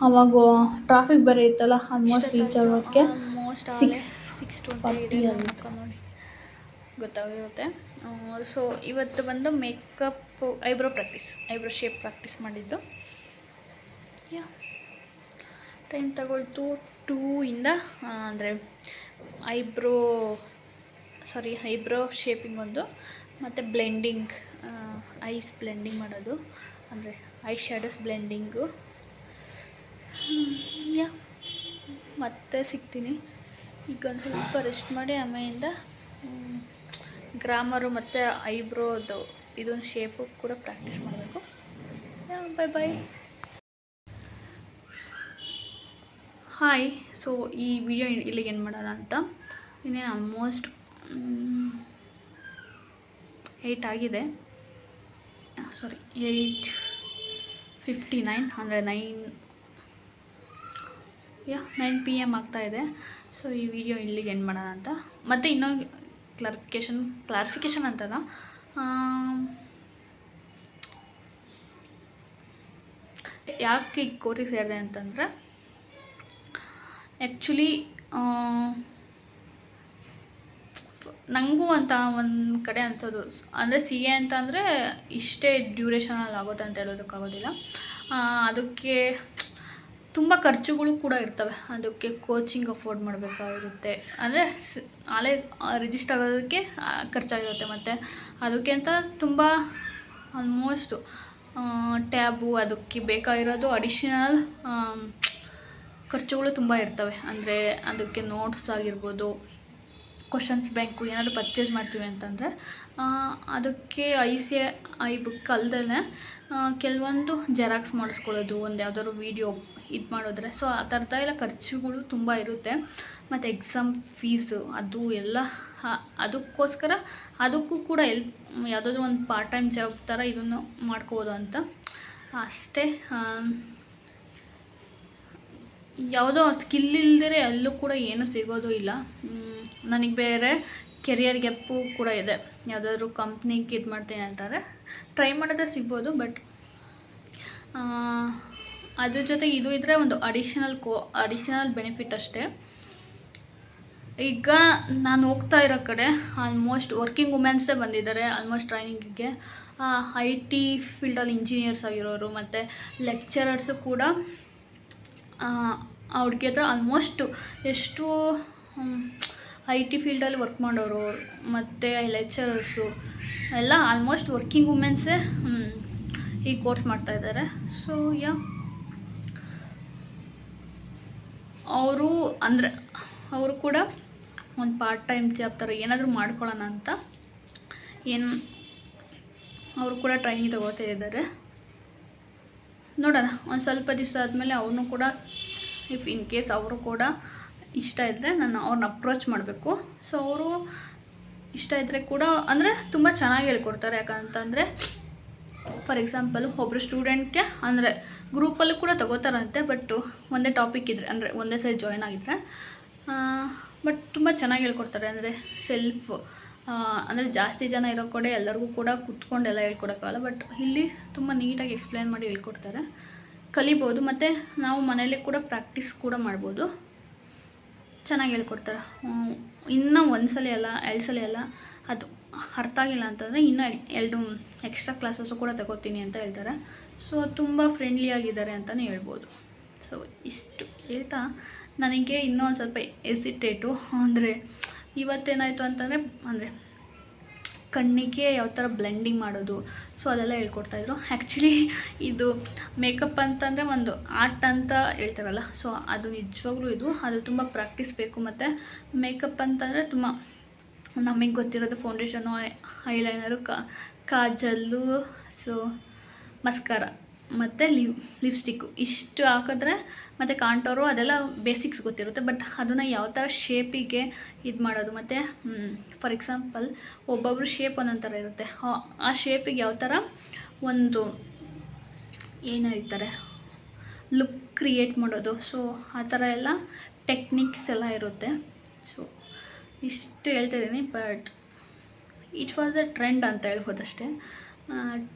ಆವಾಗ ಟ್ರಾಫಿಕ್ ಬೇರೆ ಇತ್ತಲ್ಲ, ಆಲ್ಮೋಸ್ಟ್ ರೀಚ್ ಆಗೋದಕ್ಕೆ 6:40 ಆಗಿತ್ತು. ನೋಡಿ ಗೊತ್ತಾಗಿರುತ್ತೆ. ಸೊ ಇವತ್ತು ಬಂದು ಮೇಕಪ್ ಐಬ್ರೋ ಶೇಪ್ ಪ್ರಾಕ್ಟೀಸ್ ಮಾಡಿದ್ದು. ಟೈಮ್ ತಗೊಳ್ತು 2 ಇಂದ ಅಂದರೆ ಐಬ್ರೋ ಶೇಪಿಂಗ್ ಒಂದು, ಮತ್ತು ಬ್ಲೆಂಡಿಂಗ್, ಐಸ್ ಬ್ಲೆಂಡಿಂಗ್ ಮಾಡೋದು, ಅಂದರೆ ಐ ಶ್ಯಾಡೋಸ್ ಬ್ಲೆಂಡಿಂಗು. ಮತ್ತೆ ಸಿಗ್ತೀನಿ. ಈಗ ಒಂದು ಸ್ವಲ್ಪ ರೆಸ್ಟ್ ಮಾಡಿ ಆಮೇಲಿಂದ ಗ್ರಾಮರು ಮತ್ತು ಐಬ್ರೋದು ಇದೊಂದು ಶೇಪು ಕೂಡ ಪ್ರಾಕ್ಟೀಸ್ ಮಾಡಬೇಕು. ಬಾಯ್. ಹಾಯ್. ಸೊ ಈ ವಿಡಿಯೋ ಇಲ್ಲಿಗೆ ಏನು ಮಾಡೋಣ ಅಂತ. ಇನ್ನೇನು ಆಲ್ಮೋಸ್ಟ್ 8 ಆಗಿದೆ. 8:59 ಅಂದರೆ 9 PM ಆಗ್ತಾಯಿದೆ. ಸೊ ಈ ವಿಡಿಯೋ ಇಲ್ಲಿಗೆ ಎಂಡ್ ಮಾಡೋಣ ಅಂತ. ಮತ್ತು ಇನ್ನೊಂದು ಕ್ಲಾರಿಫಿಕೇಷನ್ ಅಂತಲ್ಲ, ಯಾಕೆ ಈ ಕೋರ್ಸಿಗೆ ಸೇರಿದೆ ಅಂತಂದರೆ, ಆ್ಯಕ್ಚುಲಿ ನನಗೂ ಅಂತ ಒಂದು ಕಡೆ ಅನಿಸೋದು, ಅಂದರೆ CA ಅಂತ ಅಂದರೆ ಇಷ್ಟೇ ಡ್ಯೂರೇಷನಲ್ಲಿ ಆಗುತ್ತೆ ಅಂತ ಹೇಳೋದಕ್ಕಾಗೋದಿಲ್ಲ. ಅದಕ್ಕೆ ತುಂಬ ಖರ್ಚುಗಳು ಕೂಡ ಇರ್ತವೆ. ಅದಕ್ಕೆ ಕೋಚಿಂಗ್ ಅಫೋರ್ಡ್ ಮಾಡಬೇಕಾಗಿರುತ್ತೆ. ಅಂದರೆ ಅಲ್ಲೇ ರಿಜಿಸ್ಟರ್ ಆಗೋದಕ್ಕೆ ಖರ್ಚಾಗಿರುತ್ತೆ. ಮತ್ತು ಅದಕ್ಕೆ ಅಂತ ತುಂಬ ಆಲ್ಮೋಸ್ಟು ಟ್ಯಾಬು, ಅದಕ್ಕೆ ಬೇಕಾಗಿರೋದು ಅಡಿಷನಲ್ ಖರ್ಚುಗಳು ತುಂಬ ಇರ್ತವೆ. ಅಂದರೆ ಅದಕ್ಕೆ ನೋಟ್ಸ್ ಆಗಿರ್ಬೋದು, ಕ್ವಶನ್ಸ್ ಬ್ಯಾಂಕು ಏನಾದರೂ ಪರ್ಚೇಸ್ ಮಾಡ್ತೀವಿ ಅಂತಂದರೆ ಅದಕ್ಕೆ ICI ಬುಕ್ ಅಲ್ಲದೇ ಕೆಲವೊಂದು ಜೆರಾಕ್ಸ್ ಮಾಡಿಸ್ಕೊಳ್ಳೋದು, ಒಂದು ಯಾವುದಾದ್ರು ವೀಡಿಯೋ ಇದು ಮಾಡಿದ್ರೆ, ಸೊ ಆ ಥರದ್ದೆಲ್ಲ ಖರ್ಚುಗಳು ತುಂಬ ಇರುತ್ತೆ. ಮತ್ತು ಎಕ್ಸಾಮ್ ಫೀಸು ಅದು ಎಲ್ಲ, ಅದಕ್ಕೋಸ್ಕರ ಅದಕ್ಕೂ ಕೂಡ ಯಾವುದಾದ್ರೂ ಒಂದು ಪಾರ್ಟ್ ಟೈಮ್ ಜಾಬ್ ಥರ ಇದನ್ನು ಮಾಡ್ಕೋಬೋದು ಅಂತ ಅಷ್ಟೇ. ಯಾವುದೋ ಸ್ಕಿಲ್ ಇಲ್ಲದೇ ಎಲ್ಲೂ ಕೂಡ ಏನೂ ಸಿಗೋದು ಇಲ್ಲ. ನನಗೆ ಬೇರೆ ಕೆರಿಯರ್ ಗ್ಯಾಪು ಕೂಡ ಇದೆ. ಯಾವುದಾದ್ರೂ ಕಂಪ್ನಿಗೆ ಇದು ಮಾಡ್ತೀನಿ ಅಂತಾರೆ, ಟ್ರೈ ಮಾಡಿದ್ರೆ ಸಿಗ್ಬೋದು. ಬಟ್ ಅದ್ರ ಜೊತೆ ಇದು ಇದ್ದರೆ ಒಂದು ಅಡಿಷನಲ್ ಬೆನಿಫಿಟ್ ಅಷ್ಟೇ. ಈಗ ನಾನು ಹೋಗ್ತಾ ಇರೋ ಕಡೆ ಆಲ್ಮೋಸ್ಟ್ ವರ್ಕಿಂಗ್ ವುಮೆನ್ಸೇ ಬಂದಿದ್ದಾರೆ ಆಲ್ಮೋಸ್ಟ್ ಟ್ರೈನಿಂಗಿಗೆ. IT ಫೀಲ್ಡಲ್ಲಿ ಇಂಜಿನಿಯರ್ಸ್ ಆಗಿರೋರು ಮತ್ತು ಲೆಕ್ಚರರ್ಸು ಕೂಡ ಅವ್ರಿಗೆ ಹತ್ರ ಆಲ್ಮೋಸ್ಟ್ ಎಷ್ಟು IT ಫೀಲ್ಡಲ್ಲಿ ವರ್ಕ್ ಮಾಡೋರು ಮತ್ತು ಲೆಕ್ಚರರ್ಸು ಎಲ್ಲ ಆಲ್ಮೋಸ್ಟ್ ವರ್ಕಿಂಗ್ ವುಮೆನ್ಸೇ ಈ ಕೋರ್ಸ್ ಮಾಡ್ತಾಯಿದ್ದಾರೆ. ಸೊ ಅವರು ಕೂಡ ಒಂದು ಪಾರ್ಟ್ ಟೈಮ್ ಜಾಬ್ ಥರ ಏನಾದರೂ ಮಾಡ್ಕೊಳ್ಳೋಣ ಅಂತ ಅವರು ಕೂಡ ಟ್ರೈನಿಂಗ್ ತಗೋತಾ ಇದ್ದಾರೆ. ನೋಡೋಣ, ಒಂದು ಸ್ವಲ್ಪ ದಿವಸ ಆದಮೇಲೆ ಅವ್ರನ್ನೂ ಕೂಡ ಇನ್ ಕೇಸ್ ಅವರು ಕೂಡ ಇಷ್ಟ ಇದ್ದರೆ ನಾನು ಅವ್ರನ್ನ ಅಪ್ರೋಚ್ ಮಾಡಬೇಕು. ಸೊ ಅವರು ಇಷ್ಟ ಇದ್ದರೆ ಕೂಡ ಅಂದರೆ ತುಂಬ ಚೆನ್ನಾಗಿ ಹೇಳ್ಕೊಡ್ತಾರೆ. ಯಾಕಂತಂದರೆ ಫಾರ್ ಎಕ್ಸಾಂಪಲು ಒಬ್ಬರು ಸ್ಟೂಡೆಂಟ್ಗೆ ಅಂದರೆ ಗ್ರೂಪಲ್ಲೂ ಕೂಡ ತಗೋತಾರಂತೆ. ಬಟ್ ಒಂದೇ ಟಾಪಿಕ್ ಇದ್ದರೆ, ಅಂದರೆ ಒಂದೇ ಸೈಡ್ ಜಾಯ್ನ್ ಆಗಿದ್ದರೆ, ಬಟ್ ತುಂಬ ಚೆನ್ನಾಗಿ ಹೇಳ್ಕೊಡ್ತಾರೆ. ಅಂದರೆ ಸೆಲ್ಫ್ ಅಂದರೆ ಜಾಸ್ತಿ ಜನ ಇರೋ ಕಡೆ ಎಲ್ಲರಿಗೂ ಕೂಡ ಕೂತ್ಕೊಂಡೆಲ್ಲ ಹೇಳ್ಕೊಡೋಕ್ಕಾಗಲ್ಲ. ಬಟ್ ಇಲ್ಲಿ ತುಂಬ ನೀಟಾಗಿ ಎಕ್ಸ್ಪ್ಲೇನ್ ಮಾಡಿ ಹೇಳ್ಕೊಡ್ತಾರೆ, ಕಲಿಬೋದು. ಮತ್ತು ನಾವು ಮನೇಲಿ ಕೂಡ ಪ್ರಾಕ್ಟೀಸ್ ಕೂಡ ಮಾಡ್ಬೋದು, ಚೆನ್ನಾಗಿ ಹೇಳ್ಕೊಡ್ತಾರೆ. ಇನ್ನೂ ಒಂದು ಸಲ ಅಲ್ಲ 2 ಸಲ ಅಲ್ಲ, ಅದು ಅರ್ಥ ಆಗಿಲ್ಲ ಅಂತಂದರೆ ಇನ್ನೂ 2 ಎಕ್ಸ್ಟ್ರಾ ಕ್ಲಾಸಸ್ಸು ಕೂಡ ತಗೋತೀನಿ ಅಂತ ಹೇಳ್ತಾರೆ. ಸೊ ತುಂಬ ಫ್ರೆಂಡ್ಲಿಯಾಗಿದ್ದಾರೆ ಅಂತಲೇ ಹೇಳ್ಬೋದು. ಸೊ ಇಷ್ಟು ಹೇಳ್ತಾ ನನಗೆ ಇನ್ನೂ ಒಂದು ಸ್ವಲ್ಪ ಎಸಿಟೇಟು, ಅಂದರೆ ಇವತ್ತೇನಾಯಿತು ಅಂತಂದರೆ ಕಣ್ಣಿಗೆ ಯಾವ ಥರ ಬ್ಲೆಂಡಿಂಗ್ ಮಾಡೋದು, ಸೊ ಅದೆಲ್ಲ ಹೇಳ್ಕೊಡ್ತಾಯಿದ್ರು. ಆ್ಯಕ್ಚುಲಿ ಇದು ಮೇಕಪ್ ಅಂತಂದರೆ ಒಂದು ಆರ್ಟ್ ಅಂತ ಹೇಳ್ತಾರಲ್ಲ, ಸೊ ಅದು ನಿಜವಾಗ್ಲೂ ಅದು ತುಂಬ ಪ್ರಾಕ್ಟೀಸ್ ಬೇಕು. ಮತ್ತು ಮೇಕಪ್ ಅಂತಂದರೆ ತುಂಬ ನಮಗೆ ಗೊತ್ತಿರೋದು ಫೌಂಡೇಶನು, ಐಲೈನರು, ಕಾಜಲ್ಲು, ಸೊ ಮಸ್ಕಾರ ಮತ್ತು ಲಿಪ್ಸ್ಟಿಕ್ಕು ಇಷ್ಟು ಹಾಕಿದ್ರೆ, ಮತ್ತು ಕಾಂಟೋರು ಅದೆಲ್ಲ ಬೇಸಿಕ್ಸ್ ಗೊತ್ತಿರುತ್ತೆ. ಬಟ್ ಅದನ್ನು ಯಾವ ಥರ ಶೇಪಿಗೆ ಇದು ಮಾಡೋದು, ಮತ್ತು ಫಾರ್ ಎಕ್ಸಾಂಪಲ್ ಒಬ್ಬೊಬ್ರು ಶೇಪ್ ಒಂದೊಂದು ಥರ ಇರುತ್ತೆ, ಆ ಶೇಪಿಗೆ ಯಾವ ಥರ ಒಂದು ಏನು ಹೇಳ್ತಾರೆ ಲುಕ್ ಕ್ರಿಯೇಟ್ ಮಾಡೋದು, ಸೊ ಆ ಥರ ಎಲ್ಲ ಟೆಕ್ನಿಕ್ಸ್ ಎಲ್ಲ ಇರುತ್ತೆ. ಸೊ ಇಷ್ಟು ಹೇಳ್ತಾಯಿದ್ದೀನಿ. But it was a trend ಅಂತ ಹೇಳ್ಬೋದಷ್ಟೇ,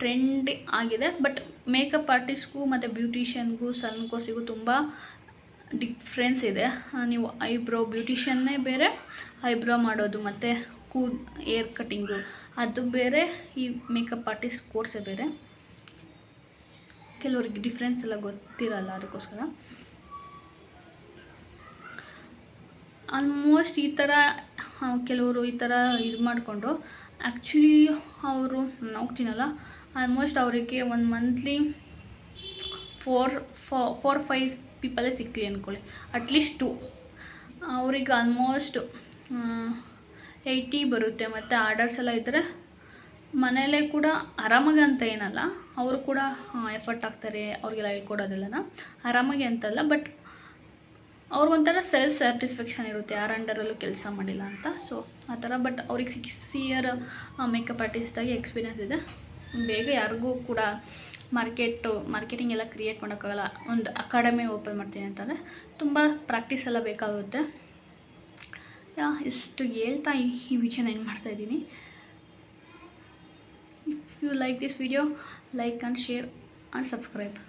ಟ್ರೆಂಡ್ ಆಗಿದೆ. ಬಟ್ ಮೇಕಪ್ ಆರ್ಟಿಸ್ಟ್ಗೂ ಮತ್ತು ಬ್ಯೂಟಿಷಿಯನ್ಗೂ ಸಲೂನ್ ಕೋರ್ಸಿಗೂ ತುಂಬ ಡಿಫ್ರೆನ್ಸ್ ಇದೆ. ನೀವು ಬ್ಯೂಟಿಷಿಯನ್ನೇ ಬೇರೆ, ಐಬ್ರೋ ಮಾಡೋದು ಮತ್ತು ಏರ್ ಕಟ್ಟಿಂಗು ಅದು ಬೇರೆ, ಈ ಮೇಕಪ್ ಆರ್ಟಿಸ್ಟ್ ಕೋರ್ಸೇ ಬೇರೆ. ಕೆಲವ್ರಿಗೆ ಡಿಫ್ರೆನ್ಸ್ ಎಲ್ಲ ಗೊತ್ತಿರಲ್ಲ, ಅದಕ್ಕೋಸ್ಕರ ಆಲ್ಮೋಸ್ಟ್ ಈ ಥರ ಕೆಲವರು ಈ ಥರ ಇದು ಮಾಡಿಕೊಂಡು ಆ್ಯಕ್ಚುಲಿ ಅವರು ಹೋಗ್ತೀನಲ್ಲ, ಆಲ್ಮೋಸ್ಟ್ ಅವರಿಗೆ ಒಂದು ಮಂತ್ಲಿ 4-5 ಪೀಪಲೇ ಸಿಕ್ಕಲಿ ಅಂದ್ಕೊಳ್ಳಿ, ಅಟ್ಲೀಸ್ಟ್ 2 ಅವ್ರಿಗೆ ಆಲ್ಮೋಸ್ಟ್ 80 ಬರುತ್ತೆ. ಮತ್ತು ಆರ್ಡರ್ಸ್ ಎಲ್ಲ ಇದ್ದರೆ ಮನೆಯಲ್ಲೇ ಕೂಡ ಆರಾಮಾಗಿ ಅಂತ ಏನಲ್ಲ, ಅವರು ಕೂಡ ಎಫರ್ಟ್ ಹಾಕ್ತಾರೆ ಅವ್ರಿಗೆಲ್ಲ ಹೇಳ್ಕೊಡೋದೆಲ್ಲ ಆರಾಮಾಗಿ ಅಂತಲ್ಲ. ಬಟ್ ಅವ್ರಿಗೊಂಥರ ಸೆಲ್ಫ್ ಸ್ಯಾಟಿಸ್ಫ್ಯಾಕ್ಷನ್ ಇರುತ್ತೆ, ಯಾರ ಅಂಡರಲ್ಲೂ ಕೆಲಸ ಮಾಡಿಲ್ಲ ಅಂತ. ಸೊ ಆ ಥರ. ಬಟ್ ಅವ್ರಿಗೆ 6 ಇಯರ್ ಮೇಕಪ್ ಆರ್ಟಿಸ್ಟಾಗಿ ಎಕ್ಸ್ಪೀರಿಯನ್ಸ್ ಇದೆ. ಬೇಗ ಯಾರಿಗೂ ಕೂಡ ಮಾರ್ಕೆಟಿಂಗ್ ಎಲ್ಲ ಕ್ರಿಯೇಟ್ ಮಾಡೋಕ್ಕಾಗಲ್ಲ. ಒಂದು ಅಕಾಡೆಮಿ ಓಪನ್ ಮಾಡ್ತೀನಿ ಅಂತಂದರೆ ತುಂಬ ಪ್ರಾಕ್ಟೀಸ್ ಎಲ್ಲ ಬೇಕಾಗುತ್ತೆ. ಇಷ್ಟು ಹೇಳ್ತಾ ಈ ವಿಡಿಯೋನ ಏನು ಮಾಡ್ತಾಯಿದ್ದೀನಿ. If you like this video, like and share and subscribe.